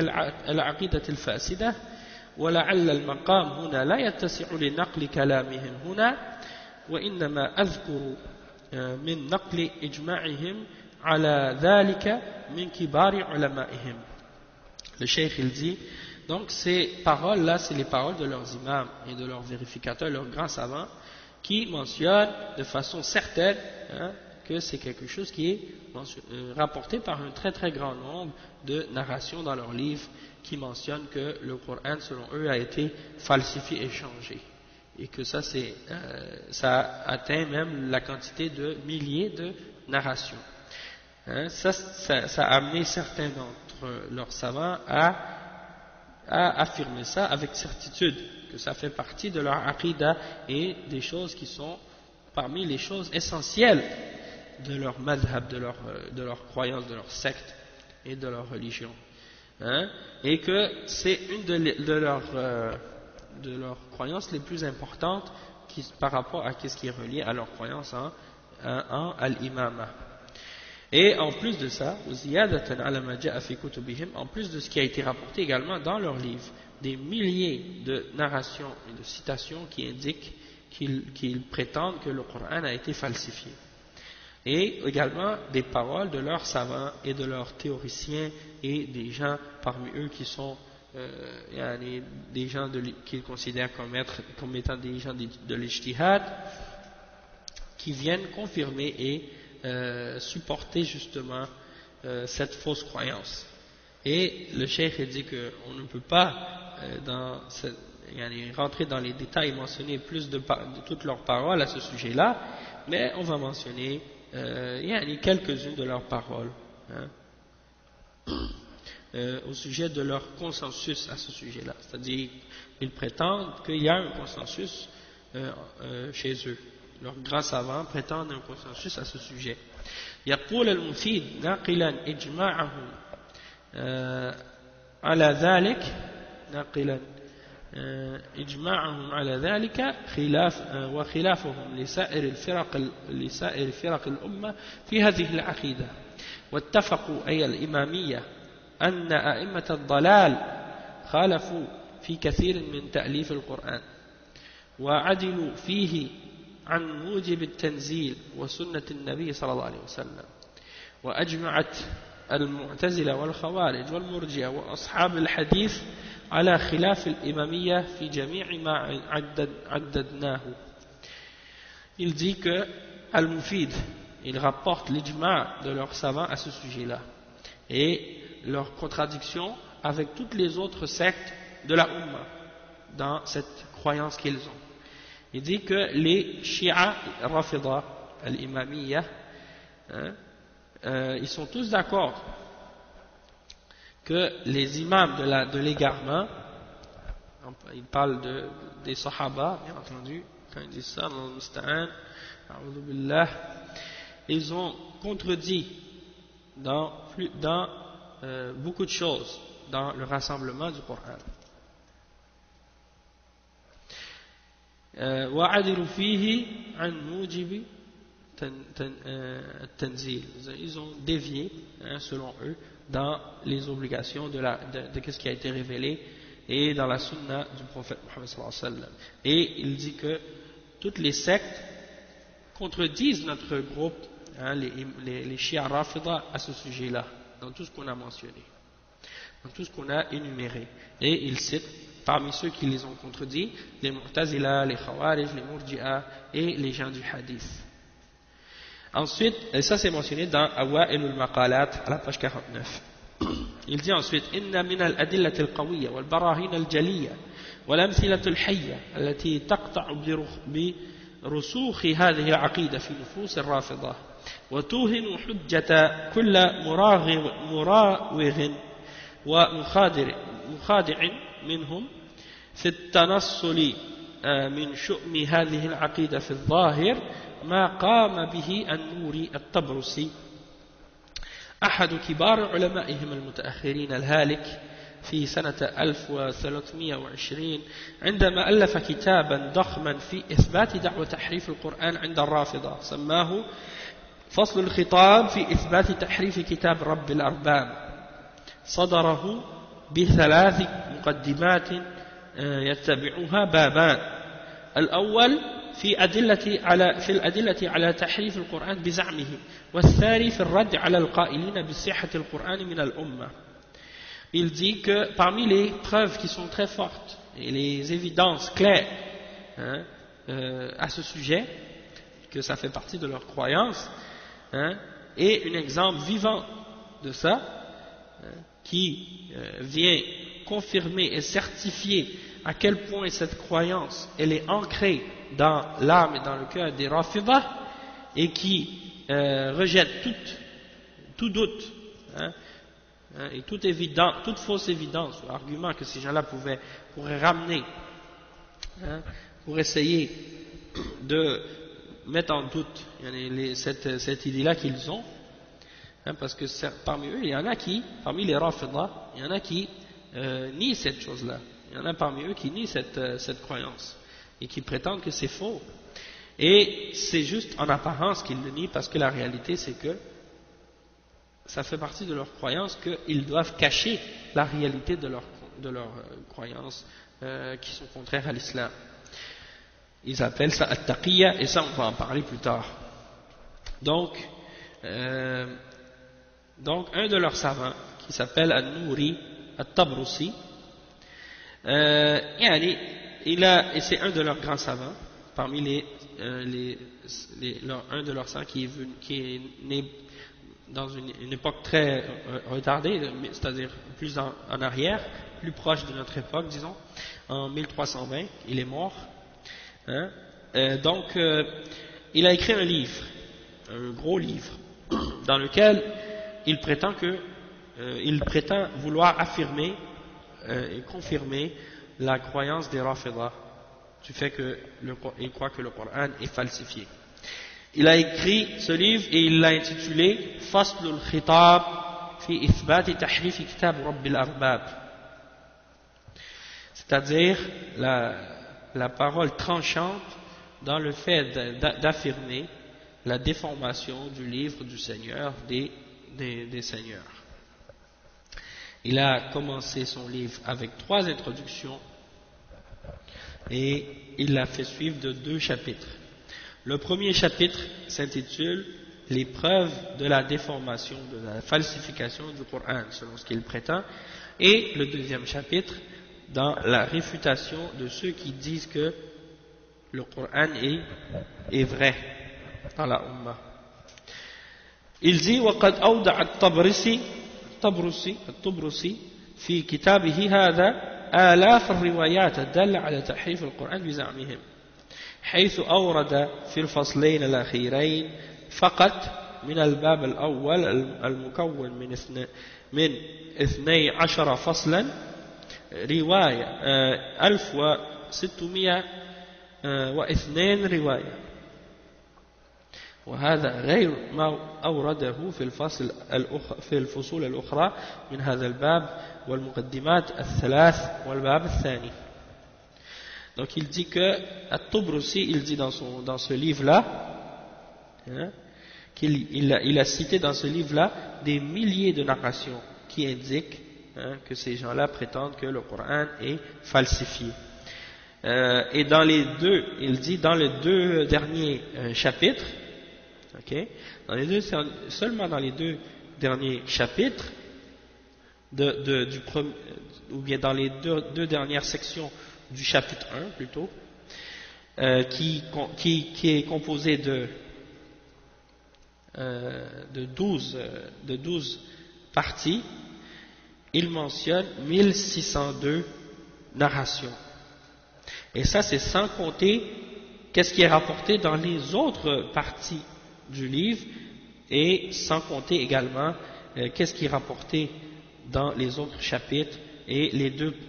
العقيدة الفاسدة ولعل المقام هنا لا يتسع لنقل كلامهم هنا وإنما أذكر من نقل إجماعهم على ذلك من كبار علمائهم. Le cheikh il dit Donc ces paroles-là, c'est les paroles de leurs imams et de leurs vérificateurs, leurs grands savants, qui mentionnent de façon certaine que c'est quelque chose qui est rapporté par un très très grand nombre de narrations dans leurs livres qui mentionnent que le Coran, selon eux, a été falsifié et changé. Et que ça atteint même la quantité de milliers de narrations. Ça a amené certains d'entre leurs savants à affirmer ça avec certitude, que ça fait partie de leur aqidah et des choses qui sont parmi les choses essentielles de leur madhab, de leur croyance, de leur secte et de leur religion. Et que c'est une de leurs croyances les plus importantes par rapport à ce qui est relié à leur croyance en al-imama. Et en plus de ça, en plus de ce qui a été rapporté également dans leurs livres, des milliers de narrations et de citations qui indiquent qu'ils prétendent que le Coran a été falsifié. Et également des paroles de leurs savants et de leurs théoriciens et des gens parmi eux qui sont des gens qu'ils considèrent comme étant des gens de l'ijtihad, qui viennent confirmer et supporter justement cette fausse croyance. Et le cheikh dit qu'on ne peut pas rentrer dans les détails et mentionner plus de toutes leurs paroles à ce sujet-là, mais on va mentionner quelques-unes de leurs paroles au sujet de leur consensus à ce sujet-là. C'est-à-dire, ils prétendent qu'il y a un consensus chez eux. Leurs grands savants prétendent un consensus à ce sujet. يقول المفيد ناقلا إجماعهم على ذلك وخلافهم لسائر فرق الأمة في هذه العقيدة، واتفقوا أي الإمامية أن أئمة الضلال خالفوا في كثير من تأليف القرآن وعدلوا فيه عن موجب التنزيل وسنة النبي صلى الله عليه وسلم. وأجمعت المعتزلة والخوارج والمرجئة وأصحاب الحديث على خلاف الإمامية في جميع ما عددناه. Il dit que Al-Mufid, il rapporte l'ijma' de leurs savants à ce sujet-là et leur contradiction avec toutes les autres sectes de la Ummah dans cette croyance qu'ils ont. Il dit que les Shia Rafida al-Imamiyya, ils sont tous d'accord que les imams de l'égarement, ils parlent des Sahaba, bien entendu, quand ils disent ça, ils ont contredit dans beaucoup de choses dans le rassemblement du Coran. وعدلوا فيه عن موجب التنزيل. Ils ont dévié, selon eux, dans les obligations de ce qui a été révélé et dans la sunna du prophète Mohammed sallallahu alayhi wa sallam. Et il dit que toutes les sectes contredisent notre groupe, les Shia Rafida, à ce sujet-là, dans tout ce qu'on a mentionné, dans tout ce qu'on a énuméré. Et il cite parmi ceux qui les ont contredits les Mu'tazila, les Khawarij, les Murji'a et les gens du Hadith. Ensuite, et ça c'est mentionné dans Awa'il al-Maqalat à la page 49. Il dit ensuite: Inna min al-adillati al-qawiyya wal-barahin al-jaliyya wal-amthilatu al-hayya allati taqta'u bi rusukhi hadhihi al-aqida fi nufus al-rafidah wa tuhinu hujjata kull murawigh wa mukhadi'in منهم في التنصل من شؤم هذه العقيدة في الظاهر ما قام به النوري الطبرسي أحد كبار علمائهم المتأخرين الهالك في سنة 1320 عندما ألف كتابا ضخما في إثبات دعوى تحريف القرآن عند الرافضة سماه فصل الخطاب في إثبات تحريف كتاب رب الأرباب صدره بثلاث مقدمات يتبعها بابان. الأول في الأدلة على تحريف القرآن بزعمه، والثاني في الرد على القائلين بصحة القرآن من الأمة. il dit que parmi les preuves qui sont très fortes et les évidences claires hein, à ce sujet, que ça fait partie de leur croyance, hein, et un exemple vivant de ça, hein, qui vient confirmer et certifier à quel point cette croyance elle est ancrée dans l'âme et dans le cœur des Rafidah et qui rejette tout doute hein, et toute fausse évidence ou argument que ces gens-là pourraient ramener hein, pour essayer de mettre en doute cette idée-là qu'ils ont hein, parce que parmi eux il y en a qui, parmi les Rafidah, il y en a qui nient cette chose-là. Il y en a parmi eux qui nient cette croyance et qui prétendent que c'est faux. Et c'est juste en apparence qu'ils le nient parce que la réalité c'est que ça fait partie de leur croyance qu'ils doivent cacher la réalité de leur croyances qui sont contraires à l'islam. Ils appellent ça at-taqiyya et ça on va en parler plus tard. Donc un de leurs savants qui s'appelle An-Nouri At-Tabrusi et c'est un de leurs grands savants parmi un de leurs savants qui est né dans une époque très retardée, c'est-à-dire plus en arrière, plus proche de notre époque, disons, en 1320, il est mort. Hein? Il a écrit un livre, un gros livre, dans lequel il prétend vouloir affirmer et confirmer la croyance des Rafidah du fait qu'il croit que le Coran est falsifié. Il a écrit ce livre et il l'a intitulé Faslul Khitab fi Ithbati Tahrif Kitab Rabbil Arbab, c'est-à-dire la parole tranchante dans le fait d'affirmer la déformation du livre du Seigneur des Seigneurs. Il a commencé son livre avec 3 introductions et il l'a fait suivre de 2 chapitres. Le premier chapitre s'intitule « Les preuves de la déformation, de la falsification du Coran » selon ce qu'il prétend, et le deuxième chapitre dans la réfutation de ceux qui disent que le Coran est vrai dans la Ummah. Il dit وقد أودع الطبرسي في كتابه هذا آلاف الروايات الدالة على تحريف القرآن بزعمهم، حيث أورد في الفصلين الأخيرين فقط من الباب الأول المكون من 12 فصلا رواية 1602 رواية، وهذا غير ما أورده في الفصول الأخرى من هذا الباب والمقدمات الثلاث والباب الثاني. Donc il dit que At-Tabrusi, il dit dans ce livre-là, hein, il a cité dans ce livre-là des milliers de narrations qui indiquent hein, que ces gens-là prétendent que le Coran est falsifié. Et dans les deux derniers chapitres, okay, seulement dans les 2 derniers chapitres, ou bien dans les deux dernières sections du chapitre 1 plutôt, qui est composé de 12 parties, il mentionne 1602 narrations. Et ça c'est sans compter qu'est-ce qui est rapporté dans les autres parties du livre et sans compter également qu'est-ce qui est rapporté dans les autres chapitres et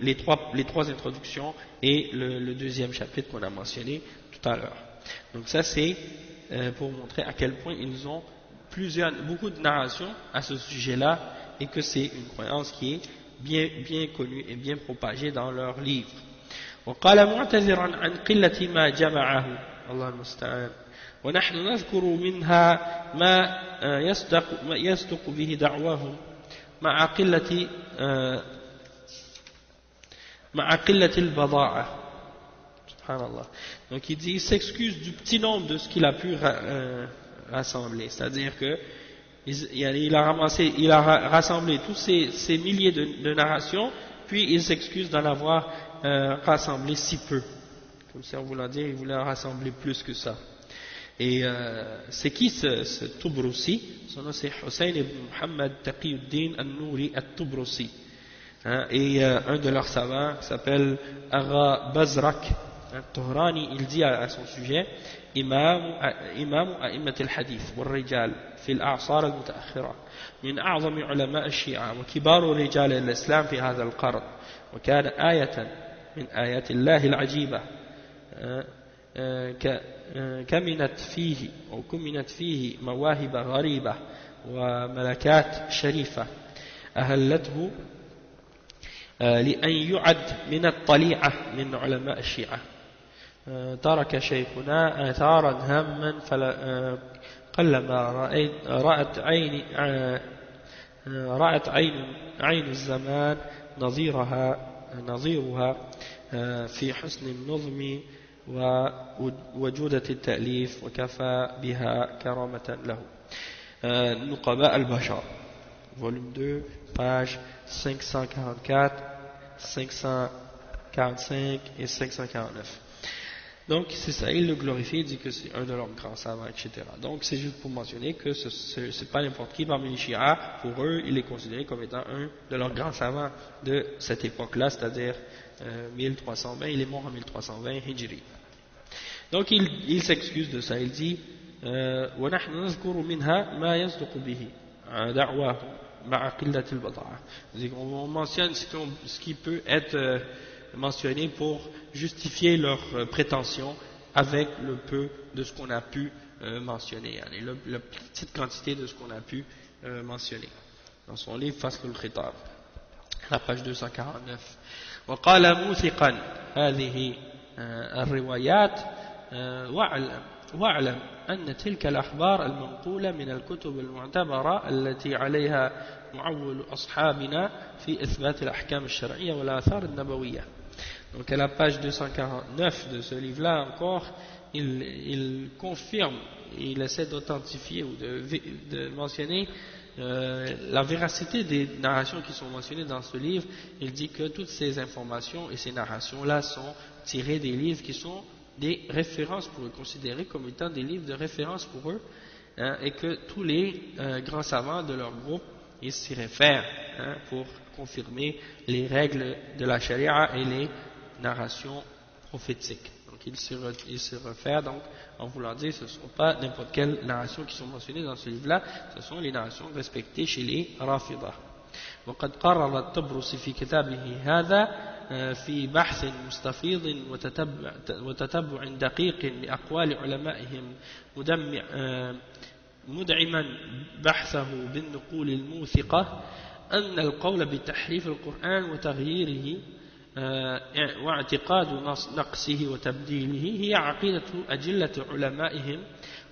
les trois introductions et le deuxième chapitre qu'on a mentionné tout à l'heure. Donc ça c'est pour montrer à quel point ils ont beaucoup de narrations à ce sujet-là et que c'est une croyance qui est bien connue et bien propagée dans leurs livres. وقال معتذرا عن قلة ما جمعه الله المستعان ونحن نذكر منها ما يصدق به دعواهم مع قلة البضاعة. Subhanallah. Donc il s'excuse du petit nombre de ce qu'il a pu rassembler, c'est-à-dire que il a rassemblé tous ces milliers de narrations, puis il s'excuse d'en avoir rassemblé si peu. Comme si on voulait dire, il voulait en rassembler plus que ça. Et c'est qui ce Tubrusi? Son nom c'est Hussein ibn Muhammad Taqiyuddin al-Nouri al-Tubrusi. Et un de leurs savants qui s'appelle Agha Bazrak al-Tuhrani, il dit à son sujet: إمام أئمة الحديث والرجال في الأعصار المتأخرة من أعظم علماء الشيعة وكبار رجال الإسلام في هذا القرن، وكان آية من آيات الله العجيبة كمنت فيه مواهب غريبة وملكات شريفة أهلته لأن يعد من الطليعة من علماء الشيعة. ترك شيخنا آثارا هاما قلما رأت عين الزمان نظيرها في حسن النظم وجودة التأليف، وكفى بها كرامة له. نقباء البشر volume 2 page 544 545 et 549. Donc c'est ça, il le glorifie, il dit que c'est un de leurs grands savants, etc. Donc c'est juste pour mentionner que c'est pas n'importe qui parmi les Shia. Pour eux, il est considéré comme étant un de leurs grands savants de cette époque-là, c'est-à-dire 1320, il est mort en 1320 Hijri. Donc il s'excuse de ça, il dit وَنَحْنُ نَذْكُرُ مِنْهَا مَا يَصْدُقُ بِهِ دَعْوَاهُ مَعَ قِلَّةِ الْبَضَاعَةِ. On mentionne ce qui peut être mentionné pour justifier leurs prétentions avec le peu de ce qu'on a pu mentionner, la petite quantité de ce qu'on a pu mentionner dans son livre Fasl al-Khitab, la page 249. وقال موثقا هذه الروايات واعلم أن تلك الأخبار المنقولة من الكتب المعتبرة التي عليها معول أصحابنا في إثبات الأحكام الشرعية والآثار النبوية. Donc à la page 249 de ce livre-là encore, il confirme, il essaie d'authentifier ou de mentionner la véracité des narrations qui sont mentionnées dans ce livre. Il dit que toutes ces informations et ces narrations-là sont tirées des livres qui sont des références pour eux, considérés comme étant des livres de référence pour eux, et que tous les grands savants de leur groupe, ils s'y réfèrent pour confirmer les règles de la charia et les narrations prophétiques. Donc il se réfère donc en voulant dire que ce ne sont pas n'importe quelles narrations qui sont mentionnées dans ce livre-là, ce sont les narrations respectées chez les Rafidah. وقد قرر الطبرسي في كتابه هذا في بحث مستفيض وتتبع دقيق لأقوال علمائهم مدعما بحثه بالنقول الموثقة أن القول بتحريف القرآن وتغييره واعتقاد نقصه وتبديله هي عقيدة أجلة علمائهم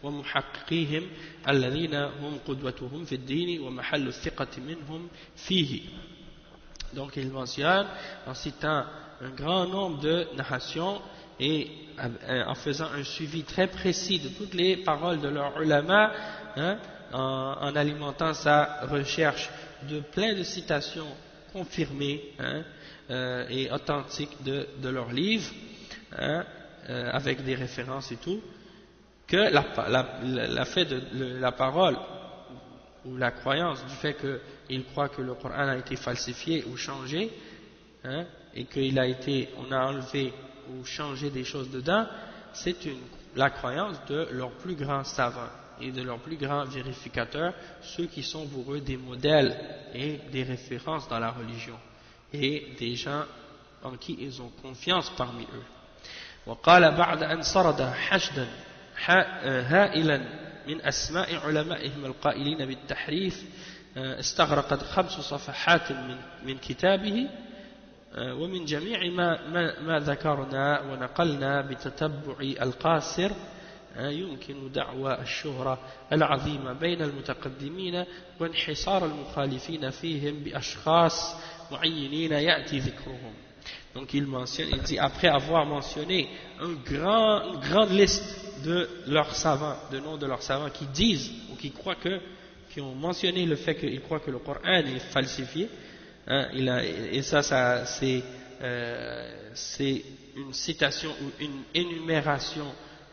ومحققيهم الذين هم قدوتهم في الدين ومحل الثقة منهم فيه. Donc il mentionne en citant un grand nombre de narrations et en faisant un suivi très précis de toutes les paroles de leurs ulama, en alimentant sa recherche de plein de citations confirmées et authentiques de leurs livres, avec des références et tout, que la parole ou la croyance du fait qu'il croit que le Coran a été falsifié ou changé, et on a enlevé ou changé des choses dedans, c'est la croyance de leurs plus grands savants et de leurs plus grands vérificateurs, ceux qui sont pour eux des modèles et des références dans la religion, et des gens en qui ils ont confiance parmi eux. وقال بعد أن سرد حشدا هائلا من أسماء علمائهم القائلين بالتحريف استغرقت 5 صفحات من كتابه ومن جميع ما ذكرنا ونقلنا بتتبع القاصر يمكن دعوى الشهرة العظيمة بين المتقدمين وانحصار المخالفين فيهم بأشخاص معينين يأتي ذكرهم. Donc il dit, après avoir mentionné une grande liste de leurs savants, de noms de leurs savants qui disent ou qui croient que qui ont mentionné le fait qu'ils croient que le Coran est falsifié, hein, et ça c'est une citation ou une énumération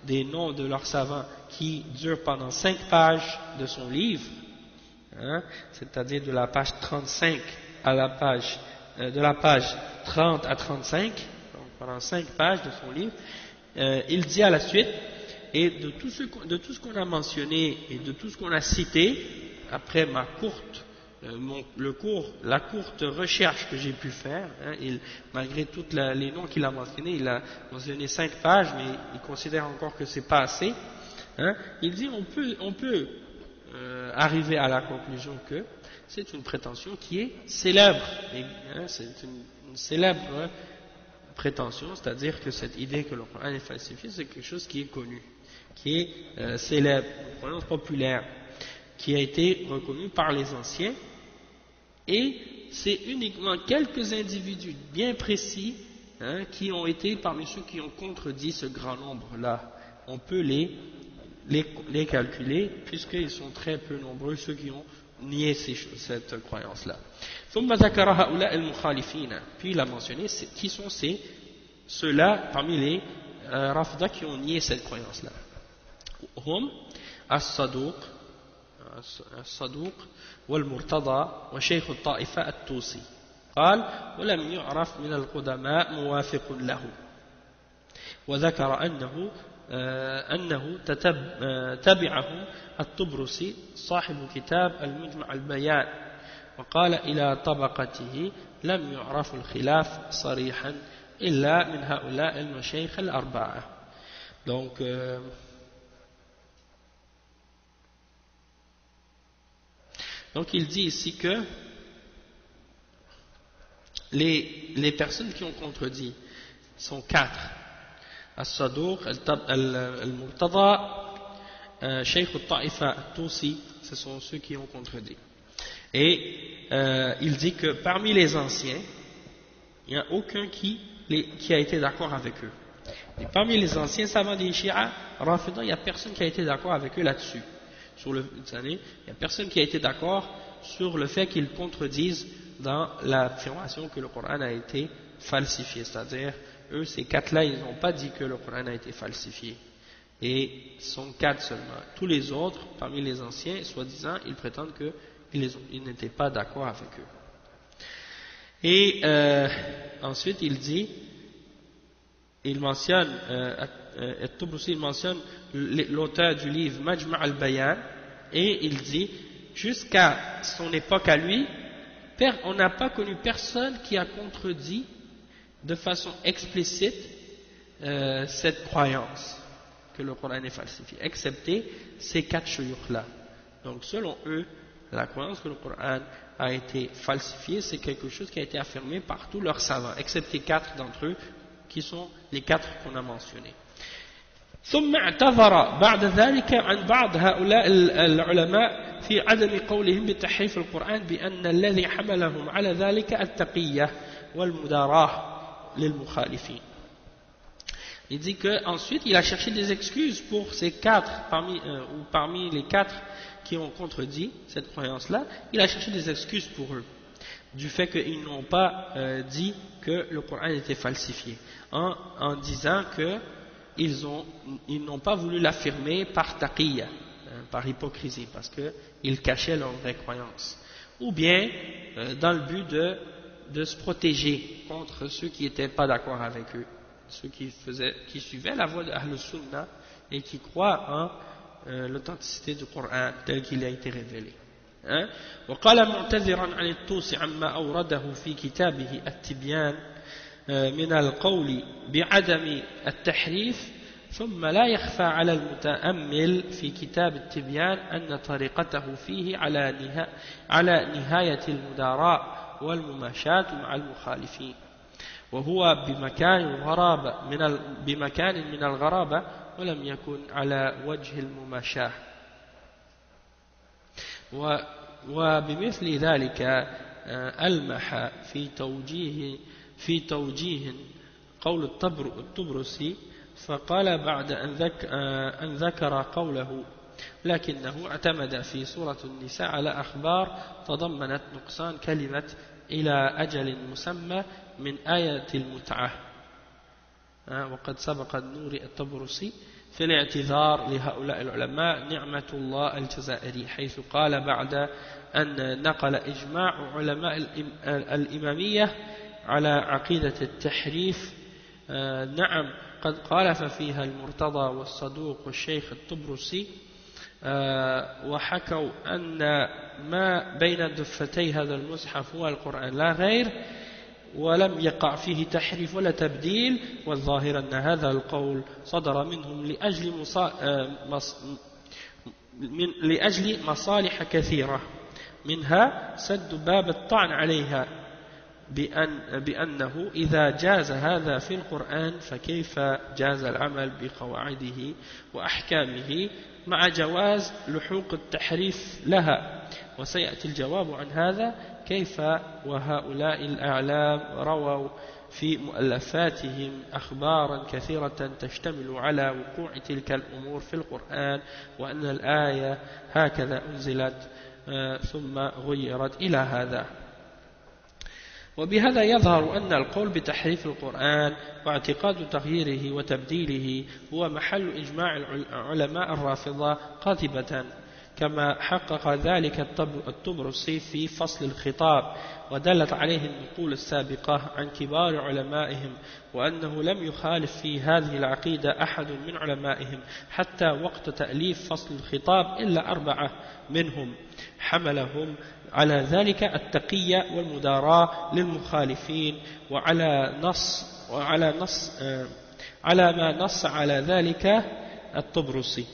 des noms de leurs savants qui dure pendant 5 pages de son livre, hein, c'est-à-dire de la page 35 à la page de la page 30 à 35, donc pendant 5 pages de son livre. Il dit à la suite, et de tout ce qu'on a mentionné et de tout ce qu'on a cité après ma courte la courte recherche que j'ai pu faire, hein, malgré tous les noms qu'il a mentionnés, il a mentionné 5 pages, mais il considère encore que c'est pas assez, hein, il dit on peut arriver à la conclusion que c'est une prétention qui est célèbre, hein, c'est une célèbre, hein, prétention, c'est-à-dire que cette idée que le Coran est falsifié, c'est quelque chose qui est connu, qui est célèbre, une croyance populaire, qui a été reconnue par les anciens, et c'est uniquement quelques individus bien précis, hein, qui ont été parmi ceux qui ont contredit ce grand nombre-là. On peut les calculer, puisqu'ils sont très peu nombreux, ceux qui ont nié cette croyance-là. Puis il a mentionné qui sont ceux-là parmi les Rafida qui ont nié cette croyance-là. Hum الصدوق والمرتضى وشيخ الطائفة الطوسي قال ولم يعرف من القدماء موافق له وذكر أنه تبعه الطبرسي صاحب كتاب المجمع البيان وقال إلى طبقته لم يعرف الخلاف صريحا إلا من هؤلاء المشايخ الأربعة. Donc il dit ici que les personnes qui ont contredit sont 4. As-Saduq, Al-Murtada, Shaykh al-Ta'ifa, Tusi, ce sont ceux qui ont contredit. Et il dit que parmi les anciens, il n'y a aucun qui a été d'accord avec eux. Et parmi les anciens savants des Shia, Rafida, il n'y a personne qui a été d'accord avec eux là-dessus. Il n'y a personne qui a été d'accord sur le fait qu'ils contredisent dans l'affirmation que le Coran a été falsifié. C'est-à-dire, eux, ces 4-là, ils n'ont pas dit que le Coran a été falsifié. Et ils sont 4 seulement. Tous les autres, parmi les anciens, soi-disant, ils prétendent qu'ils n'étaient pas d'accord avec eux. Et ensuite, il mentionne l'auteur du livre Majma' al-Bayan, et il dit jusqu'à son époque à lui, on n'a pas connu personne qui a contredit de façon explicite cette croyance que le Coran est falsifié, excepté ces 4 shuyukh là. Donc selon eux, la croyance que le Coran a été falsifié, c'est quelque chose qui a été affirmé par tous leurs savants, excepté 4 d'entre eux qui sont les 4 qu'on a mentionnés. ثم اعتذر بعد ذلك عن بعض هؤلاء العلماء في عدم قولهم بتحريف القرآن بأن الذي حملهم على ذلك التقية والمداراة للمخالفين. Il dit que ensuite il a cherché des excuses pour ces 4 parmi les 4 qui ont contredit cette croyance-là. Il a cherché des excuses pour eux du fait qu'ils n'ont pas dit que le Coran était falsifié, en disant que ils n'ont pas voulu l'affirmer par taqiyya, par hypocrisie, parce qu'ils cachaient leur vraie croyance, ou bien dans le but de se protéger contre ceux qui n'étaient pas d'accord avec eux, ceux qui suivaient la voie de Ahl Sunnah et qui croient en l'authenticité du Coran tel qu'il a été révélé. وقال معتذرا عن الطوسي عما أورده في كتابه التبيان من القول بعدم التحريف ثم لا يخفى على المتأمل في كتاب التبيان أن طريقته فيه على نهاية المداراة والمماشاة مع المخالفين وهو بمكان من الغرابة ولم يكن على وجه المماشاة وبمثل ذلك ألمح في توجيه قول الطبرسي فقال بعد أن ذكر قوله لكنه اعتمد في سورة النساء على أخبار تضمنت نقصان كلمة إلى أجل مسمى من آية المتعة. وقد سبق النور الطبرسي في الاعتذار لهؤلاء العلماء نعمة الله الجزائري، حيث قال بعد أن نقل إجماع علماء الإمامية على عقيدة التحريف، نعم قد خالف فيها المرتضى والصدوق والشيخ الطبرسي، وحكوا أن ما بين دفتي هذا المصحف هو القرآن لا غير، ولم يقع فيه تحريف ولا تبديل، والظاهر أن هذا القول صدر منهم لأجل مصالح كثيرة، منها سد باب الطعن عليها بأنه إذا جاز هذا في القرآن فكيف جاز العمل بقواعده وأحكامه مع جواز لحوق التحريف لها. وسيأتي الجواب عن هذا، كيف وهؤلاء الأعلام رووا في مؤلفاتهم أخبارا كثيرة تشتمل على وقوع تلك الأمور في القرآن، وأن الآية هكذا أنزلت ثم غيرت إلى هذا. وبهذا يظهر أن القول بتحريف القرآن واعتقاد تغييره وتبديله هو محل إجماع علماء الرافضة قاطبة، كما حقق ذلك الطبرسي في فصل الخطاب، ودلت عليه النقول السابقة عن كبار علمائهم، وأنه لم يخالف في هذه العقيدة أحد من علمائهم حتى وقت تأليف فصل الخطاب إلا 4 منهم، حملهم على ذلك التقية والمداراة للمخالفين، على ما نص على ذلك الطبرسي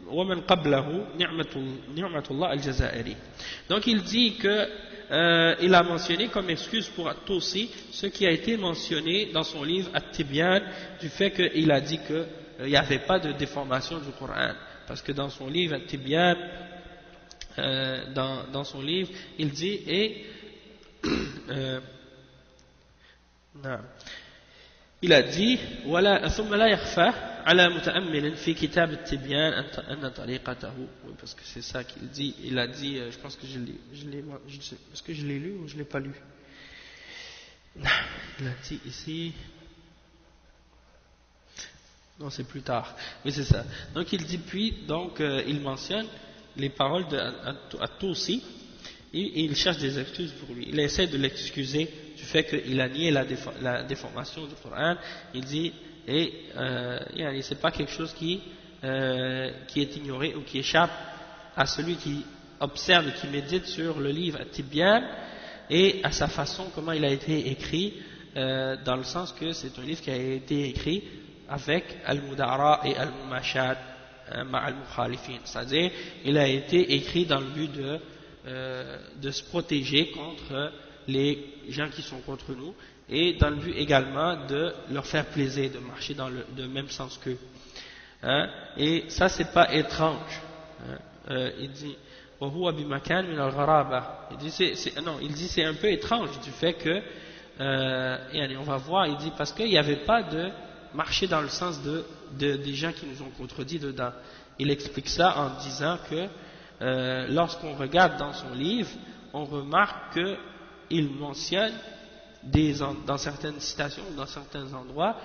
ومن قبله نعمة الله الجزائري. Donc il dit que il a mentionné comme excuse pour At-Tusi ce qui a été mentionné dans son livre At-Tibyan, du fait qu'il a dit qu'il n'y avait pas de déformation du Coran, parce que dans son livre At-Tibyan, dans son livre, il dit il a dit ثم لا يخفى على متأمل في كتاب التبيان أن طريقته، parce que c'est ça qu'il dit. Il a dit, je pense que est-ce que je l'ai lu ou je l'ai pas lu? Il a dit ici, non c'est plus tard, oui c'est ça. Donc il dit il mentionne les paroles d'At-Tusi, et il cherche des excuses pour lui. Il essaie de l'excuser du fait qu'il a nié la déformation du Coran. Il dit, c'est pas quelque chose qui est ignoré ou qui échappe à celui qui observe et qui médite sur le livre At-Tibyan et à sa façon, comment il a été écrit, dans le sens que c'est un livre qui a été écrit avec Al-Mudara et Al-Mumashad Al-Mukhalifin, c'est-à-dire il a été écrit dans le but de se protéger contre les gens qui sont contre nous, et dans le but également de leur faire plaisir, de marcher dans le même sens qu'eux. Et ça c'est pas étrange. Il dit il dit c'est un peu étrange du fait que on va voir, il dit parce qu'il n'y avait pas de marcher dans le sens des gens qui nous ont contredit dedans. Il explique ça en disant que lorsqu'on regarde dans son livre, on remarque qu'il mentionne dans certaines citations, dans certains endroits,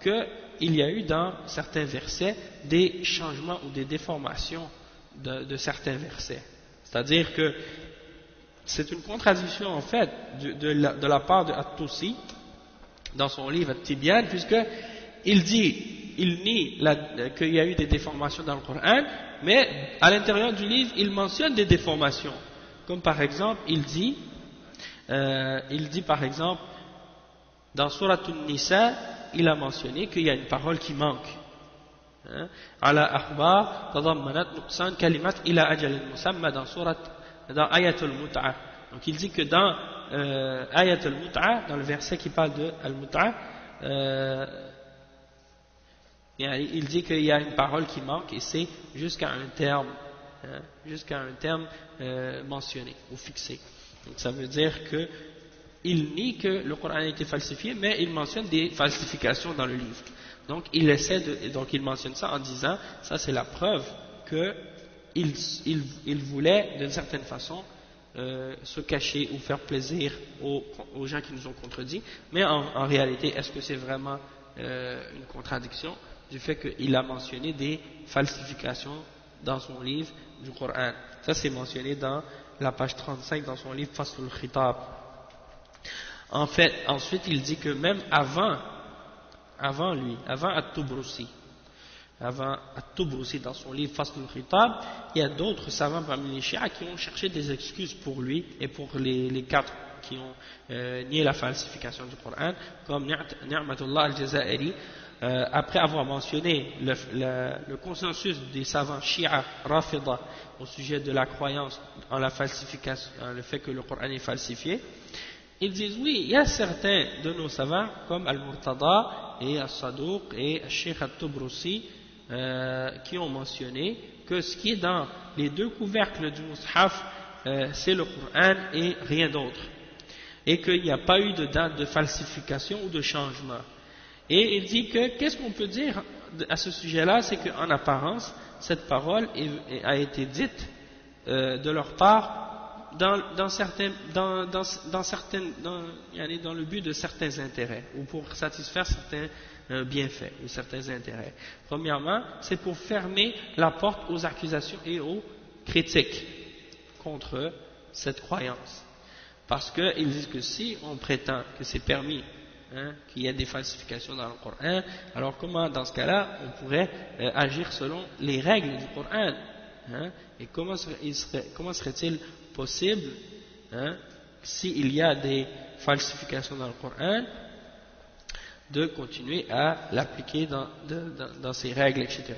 qu'il y a eu dans certains versets des changements ou des déformations de certains versets. C'est-à-dire que c'est une contradiction en fait de la part de At-Tusi dans son livre At-Tibyan, puisque il nie qu'il y a eu des déformations dans le Coran, mais à l'intérieur du livre, il mentionne des déformations. Comme par exemple, il dit par exemple, dans Surat An-Nisa, il a mentionné qu'il y a une parole qui manque. Ala akhbar tadammanat nuqsan kalimat ila ajal musamma dans Ayat al-Mut'a. Donc il dit que dans Ayat al-Mut'a, dans le verset qui parle de al-Mut'a, il dit qu'il y a une parole qui manque, et c'est jusqu'à un terme mentionné ou fixé. Donc ça veut dire qu'il nie que le Coran a été falsifié, mais il mentionne des falsifications dans le livre. Donc donc il mentionne ça en disant, ça c'est la preuve que il voulait d'une certaine façon se cacher ou faire plaisir aux gens qui nous ont contredits, mais en réalité, est-ce que c'est vraiment une contradiction du fait qu'il a mentionné des falsifications dans son livre du Coran? Ça c'est mentionné dans la page 35 dans son livre Faslul Khitab. En fait, ensuite il dit que même avant At-Tubrusi, dans son livre Faslul Khitab, il y a d'autres savants parmi les chiites qui ont cherché des excuses pour lui et pour les quatre qui ont nié la falsification du Coran, comme Ni'matullah al-Jazairi, après avoir mentionné le consensus des savants chiites Rafida au sujet de la croyance en la falsification, le fait que le Coran est falsifié. Ils disent oui, il y a certains de nos savants comme Al-Murtada et Al-Saduq et Sheikh At-Tubrusi qui ont mentionné que ce qui est dans les deux couvercles du Mus'haf c'est le Coran et rien d'autre, et qu'il n'y a pas eu de date de falsification ou de changement. Et il dit que qu'est-ce qu'on peut dire à ce sujet-là, c'est qu'en apparence cette parole a été dite de leur part dans le but de certains intérêts ou pour satisfaire certains bienfaits ou certains intérêts. Premièrement, c'est pour fermer la porte aux accusations et aux critiques contre cette croyance, parce qu'ils disent que si on prétend que c'est permis qu'il y ait des falsifications dans le Coran, alors comment dans ce cas-là on pourrait agir selon les règles du Coran, et comment serait-il possible, s'il y a des falsifications dans le Coran, de continuer à l'appliquer dans ses règles, etc.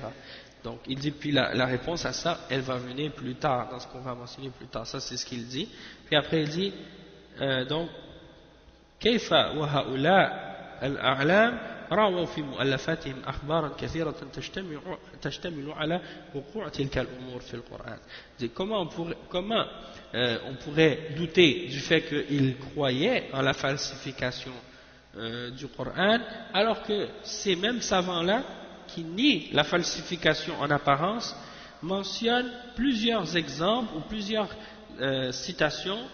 Donc il dit, puis la réponse à ça, elle va venir plus tard, dans ce qu'on va mentionner plus tard. Ça c'est ce qu'il dit. Puis après il dit, donc كيف وهؤلاء الأعلام رووا في مؤلفاتهم أخبارا كثيرة تشتمل على وقوع تلك الأمور في القرآن. Comment on pourrait douter du fait qu'ils croyaient en la falsification du Coran, alors que ces mêmes savants-là qui nient la falsification en apparence mentionnent plusieurs exemples ou plusieurs citations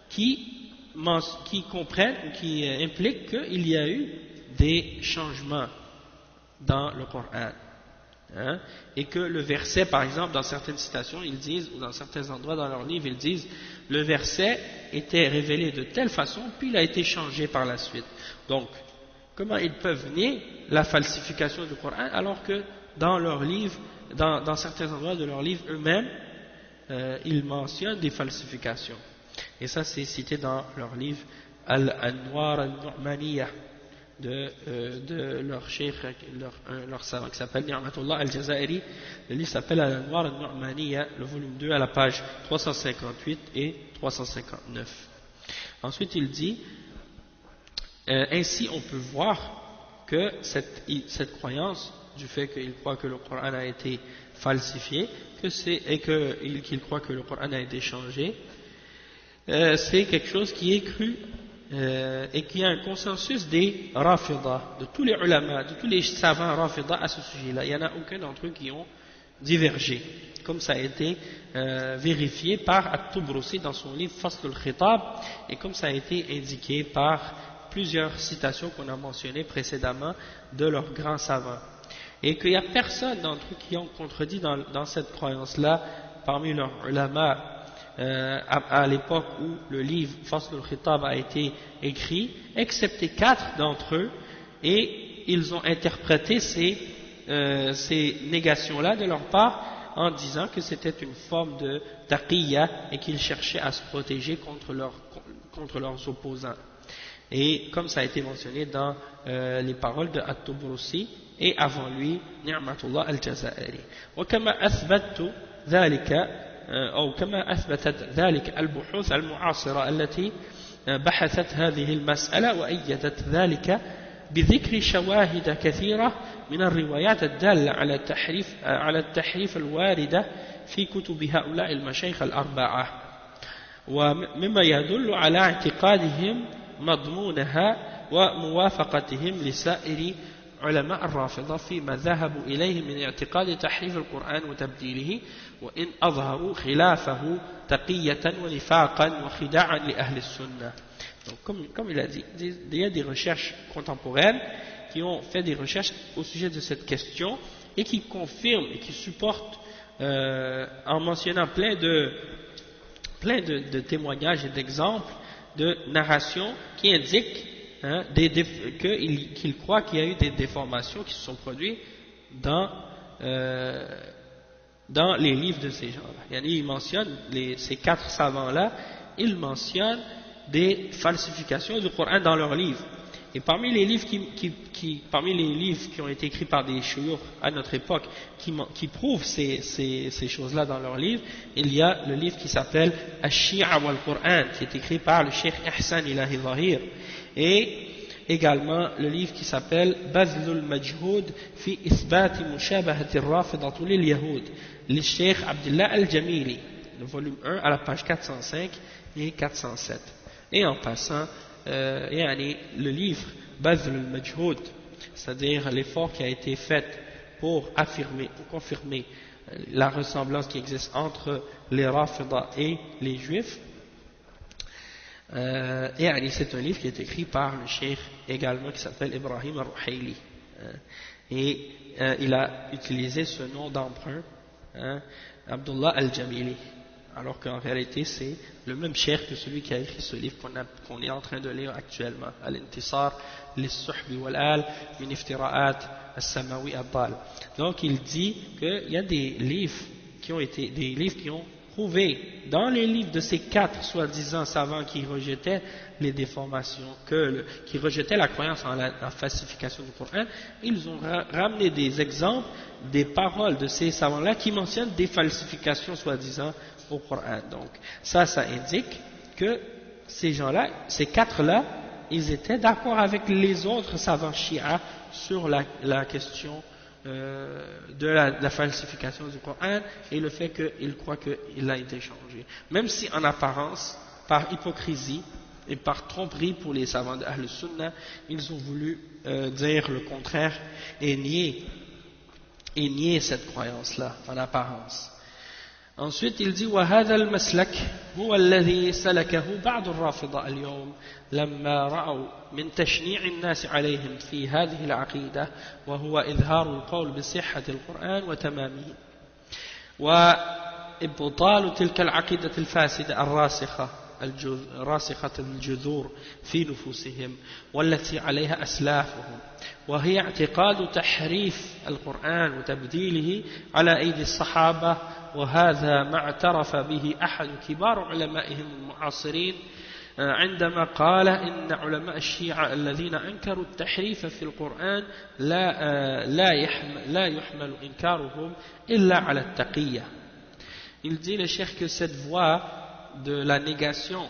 qui comprennent ou qui impliquent qu'il y a eu des changements dans le Coran, et que le verset, par exemple, dans certaines citations, ils disent, ou dans certains endroits dans leur livre, ils disent, le verset était révélé de telle façon, puis il a été changé par la suite. Donc, comment ils peuvent nier la falsification du Coran, alors que dans leur livre, dans certains endroits de leur livre eux-mêmes, ils mentionnent des falsifications. Et ça c'est cité dans leur livre Al-Anwar al-Nu'maniyah de leur cheikh, leur savant qui s'appelle Ni'matullah al-Jazairi. Le livre s'appelle Al-Anwar al-Nu'maniyah, le volume 2 à la page 358 et 359. Ensuite il dit, ainsi on peut voir que cette croyance du fait qu'il croit que le Coran a été falsifié et qu'il croit que le Coran a été changé, c'est quelque chose qui est cru et qui a un consensus des Rafida, de tous les ulama, de tous les savants Rafida à ce sujet-là. Il n'y en a aucun d'entre eux qui ont divergé, comme ça a été vérifié par At-Tubrusi dans son livre Faslul Khitab, et comme ça a été indiqué par plusieurs citations qu'on a mentionnées précédemment de leurs grands savants. Et qu'il n'y a personne d'entre eux qui ont contredit dans cette croyance-là parmi leurs ulama à l'époque où le livre Faslul Khitab a été écrit, excepté 4 d'entre eux, et ils ont interprété ces négations-là de leur part en disant que c'était une forme de taqiyya et qu'ils cherchaient à se protéger contre leurs opposants. Et comme ça a été mentionné dans les paroles de At-Tubrusi et avant lui Ni'matullah al-Jazairi. وكما أثبت ذلك أو كما أثبتت ذلك البحوث المعاصرة التي بحثت هذه المسألة وأيدت ذلك بذكر شواهد كثيرة من الروايات الدالة على التحريف الواردة في كتب هؤلاء المشايخ الأربعة، ومما يدل على اعتقادهم مضمونها وموافقتهم لسائر علماء الرافضة فيما ذهبوا إليه من اعتقاد تحريف القرآن وتبديله وإن أظهروا خلافه تقية ونفاقا وخداعا لأهل السنة. Donc, comme il a dit, il y a des recherches contemporaines qui ont fait des recherches au sujet de cette question et qui confirment et qui supportent en mentionnant plein de témoignages et d'exemples de narrations qui indiquent qu'il croit qu'il y a eu des déformations qui se sont produites dans les livres de ces gens-là. Il mentionne ces 4 savants-là, ils mentionnent des falsifications du Coran dans leurs livres. Et parmi les livres parmi les livres qui ont été écrits par des shuyukh à notre époque, qui prouvent ces choses-là dans leurs livres, il y a le livre qui s'appelle Ash-Shi'a wal-Qur'an, qui est écrit par le Cheikh Ihsan Ilahi Zahir, et également le livre qui s'appelle Bazlul Majhoud fi Isbati Mushabahati Rafidatu lil Yahoud, le Cheikh Abdullah Al-Jamili, le volume 1 à la page 405 et 407. Et en passant, le livre Bazl al-Majhoud, c'est-à-dire l'effort qui a été fait pour confirmer la ressemblance qui existe entre les Rafida et les Juifs, c'est un livre qui est écrit par le cheikh également qui s'appelle Ibrahim al-Ruhayli, et il a utilisé ce nom d'emprunt, Abdullah al-Jamili, alors qu'en réalité c'est le même cheikh que celui qui a écrit ce livre qu'on est en train de lire actuellement, Al-Intisar lis-Suhbi wal-Al min iftira'at as-Samawi ad-Dal. Donc il dit qu'il y a des livres qui ont prouvé dans les livres de ces 4 soi-disant savants qui rejetaient les déformations, qui rejetaient la croyance en la falsification du Coran, ils ont ramené des exemples, des paroles de ces savants-là qui mentionnent des falsifications soi-disant au Coran. Donc ça indique que ces gens-là, ces 4-là, ils étaient d'accord avec les autres savants chiites sur la question de la falsification du Coran et le fait qu'ils croient qu'il a été changé. Même si en apparence, par hypocrisie et par tromperie pour les savants de Ahl Sunnah, ils ont voulu dire le contraire et nier cette croyance-là en apparence. Ensuite, il dit وهذا المسلك هو الذي سلكه بعض الرافضة اليوم لما رأوا من تشنيع الناس عليهم في هذه العقيدة وهو إظهار القول بصحة القرآن وتمامه وإبطال تلك العقيدة الفاسدة راسخة الجذور في نفوسهم والتي عليها أسلافهم وهي اعتقاد تحريف القرآن وتبديله على أيدي الصحابة وهذا ما اعترف به أحد كبار علمائهم المعاصرين عندما قال إن علماء الشيعة الذين أنكروا التحريف في القرآن لا يحمل إنكارهم إلا على التقية. Il dit le cheikh que cette voie de la négation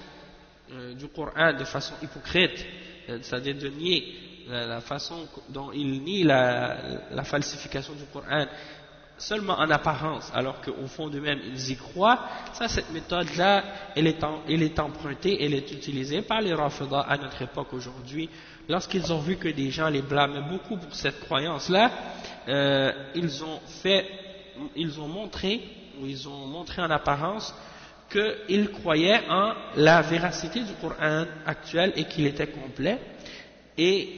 du Coran de façon hypocrite, c'est-à-dire de nier la façon dont il nie la falsification du Coran seulement en apparence, alors qu'au fond d'eux-mêmes ils y croient, cette méthode-là, elle est empruntée, elle est utilisée par les Rafida à notre époque aujourd'hui. Lorsqu'ils ont vu que des gens les blâmaient beaucoup pour cette croyance-là, ils ont montré en apparence qu'ils croyaient en la véracité du Coran actuel et qu'il était complet, et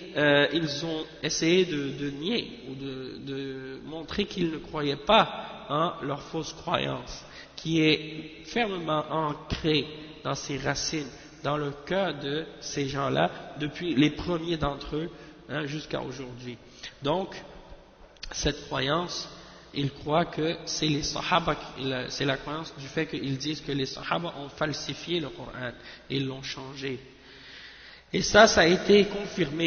ils ont essayé de nier ou de montrer qu'ils ne croyaient pas en leur fausse croyance, qui est fermement ancrée dans ses racines, dans le cœur de ces gens-là, depuis les premiers d'entre eux jusqu'à aujourd'hui. Donc, cette croyance, ils croient que c'est les Sahaba, c'est la croyance du fait qu'ils disent que les Sahaba ont falsifié le Coran et ils l'ont changé. Et ça a été confirmé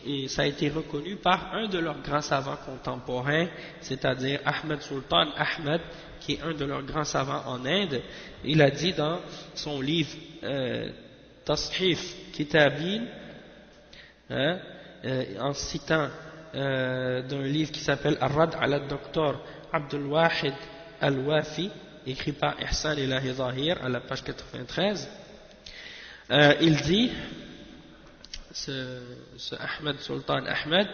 et ça a été reconnu par un de leurs grands savants contemporains, c'est-à-dire Ahmed Sultan Ahmed, qui est un de leurs grands savants en Inde. Il a dit dans son livre Tashif Kitabin, en citant d'un livre qui s'appelle Ar-Rad ala Dr Abdul Wahid Al-Wafi, écrit par Ihsan Ilahi Zahir à la page 93, il dit ce Ahmed Sultan Ahmed,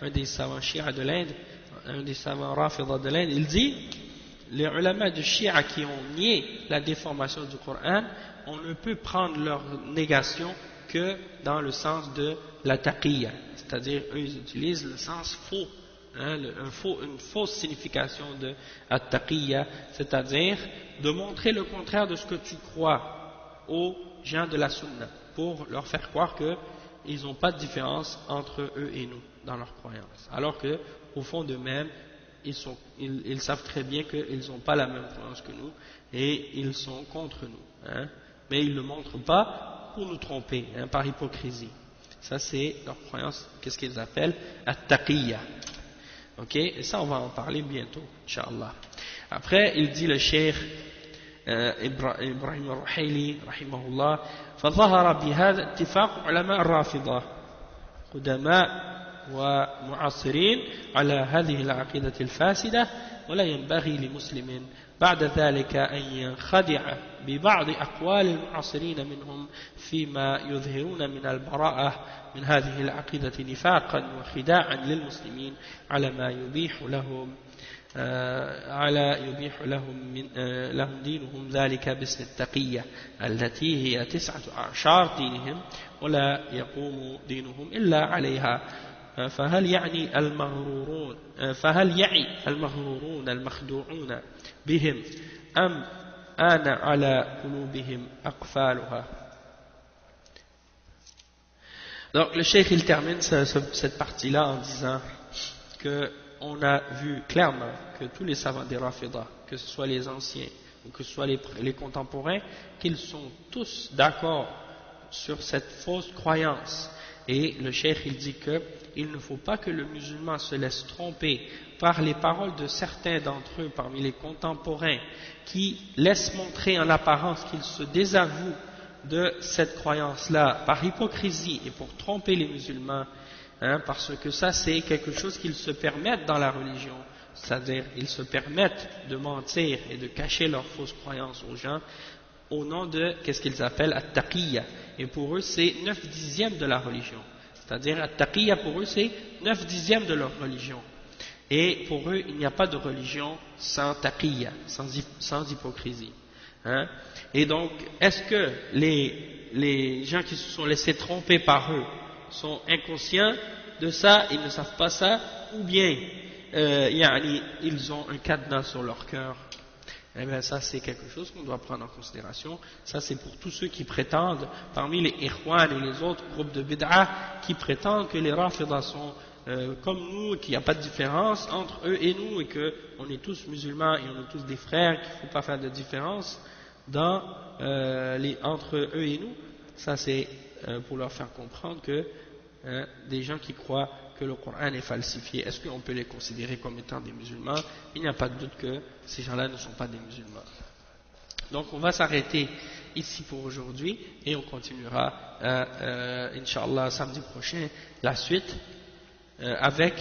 un des savants chiites de l'Inde, un des savants rafida de l'Inde, il dit les ulama de Shia qui ont nié la déformation du Coran, on ne peut prendre leur négation que dans le sens de la taqiyya, c'est-à-dire eux ils utilisent le sens faux, hein, une fausse signification de at-taqiyya, c'est-à-dire de montrer le contraire de ce que tu crois aux gens de la sunna, pour leur faire croire qu'ils n'ont pas de différence entre eux et nous dans leur croyance, alors que au fond d'eux-mêmes ils savent très bien qu'ils n'ont pas la même croyance que nous et ils sont contre nous, hein, mais ils ne le montrent pas pour nous tromper, hein, par hypocrisie. Ça c'est leur croyance, qu'est-ce qu'ils appellent at-taqiyya. Ok, et ça on va en parler bientôt, Inch'Allah. Après il dit le cheikh إبراهيم الرحيلي رحمه الله فظهر بهذا اتفاق علماء الرافضة قدماء ومعاصرين على هذه العقيدة الفاسدة ولا ينبغي لمسلم بعد ذلك أن ينخدع ببعض أقوال المعاصرين منهم فيما يظهرون من البراءة من هذه العقيدة نفاقا وخداعا للمسلمين على ما يبيح لهم لهم دينهم ذلك باسم التقية التي هي 19 دينهم ولا يقوم دينهم إلا عليها فهل يعي المغرورون المخدوعون بهم أم آن على قلوبهم أقفالها. Donc le cheikh il termine cette partie-là en disant que on a vu clairement que tous les savants des Rafida, que ce soit les anciens ou que ce soit les contemporains, qu'ils sont tous d'accord sur cette fausse croyance. Et le cheikh il dit qu'il ne faut pas que le musulman se laisse tromper par les paroles de certains d'entre eux parmi les contemporains qui laissent montrer en apparence qu'ils se désavouent de cette croyance-là par hypocrisie et pour tromper les musulmans. Hein, parce que ça c'est quelque chose qu'ils se permettent dans la religion, c'est-à-dire ils se permettent de mentir et de cacher leurs fausses croyances aux gens au nom de qu'est-ce qu'ils appellent at-taqiyya, et pour eux c'est 9/10 de la religion, c'est-à-dire at-taqiyya pour eux c'est 9/10 de leur religion, et pour eux il n'y a pas de religion sans taqiyya, sans hypocrisie, hein. Et donc est-ce que les gens qui se sont laissés tromper par eux sont inconscients de ça, ils ne savent pas ça, ou bien ils ont un cadenas sur leur cœur? Eh bien ça c'est quelque chose qu'on doit prendre en considération. Ça c'est pour tous ceux qui prétendent, parmi les Ikhwan et les autres groupes de bid'ah, qui prétendent que les Rafidah sont comme nous, qu'il n'y a pas de différence entre eux et nous, et qu'on est tous musulmans et on est tous des frères, qu'il ne faut pas faire de différence entre eux et nous. Ça c'est pour leur faire comprendre que des gens qui croient que le Coran est falsifié, est-ce qu'on peut les considérer comme étant des musulmans? Il n'y a pas de doute que ces gens-là ne sont pas des musulmans. Donc on va s'arrêter ici pour aujourd'hui et on continuera Inch'Allah samedi prochain la suite avec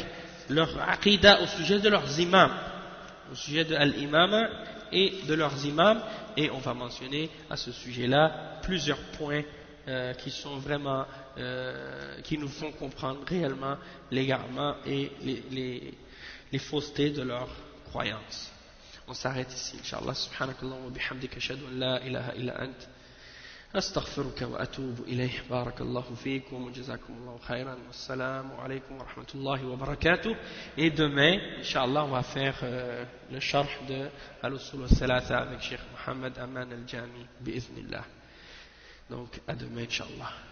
leur aqidah au sujet de leurs imams, au sujet de l'imama et de leurs imams, et on va mentionner à ce sujet-là plusieurs points qui sont vraiment qui nous font comprendre réellement l'égarement et les faussetés de leurs croyances. On s'arrête ici, Inch'Allah. Subhanakallah wa bihamdika ashhadu an la ilaha illa ant astaghfiruka wa atubu ilayh. Barakallahu fikum wa jazakumullahu khairan. Wassalamu alaykum wa rahmatullahi wa barakatuh. Et demain, Inch'Allah, on va faire le sharh de Al-Usul al-Thalatha avec Cheikh Mohammed Aman al-Jami bi'iznillah. Donc à demain, Inch'Allah.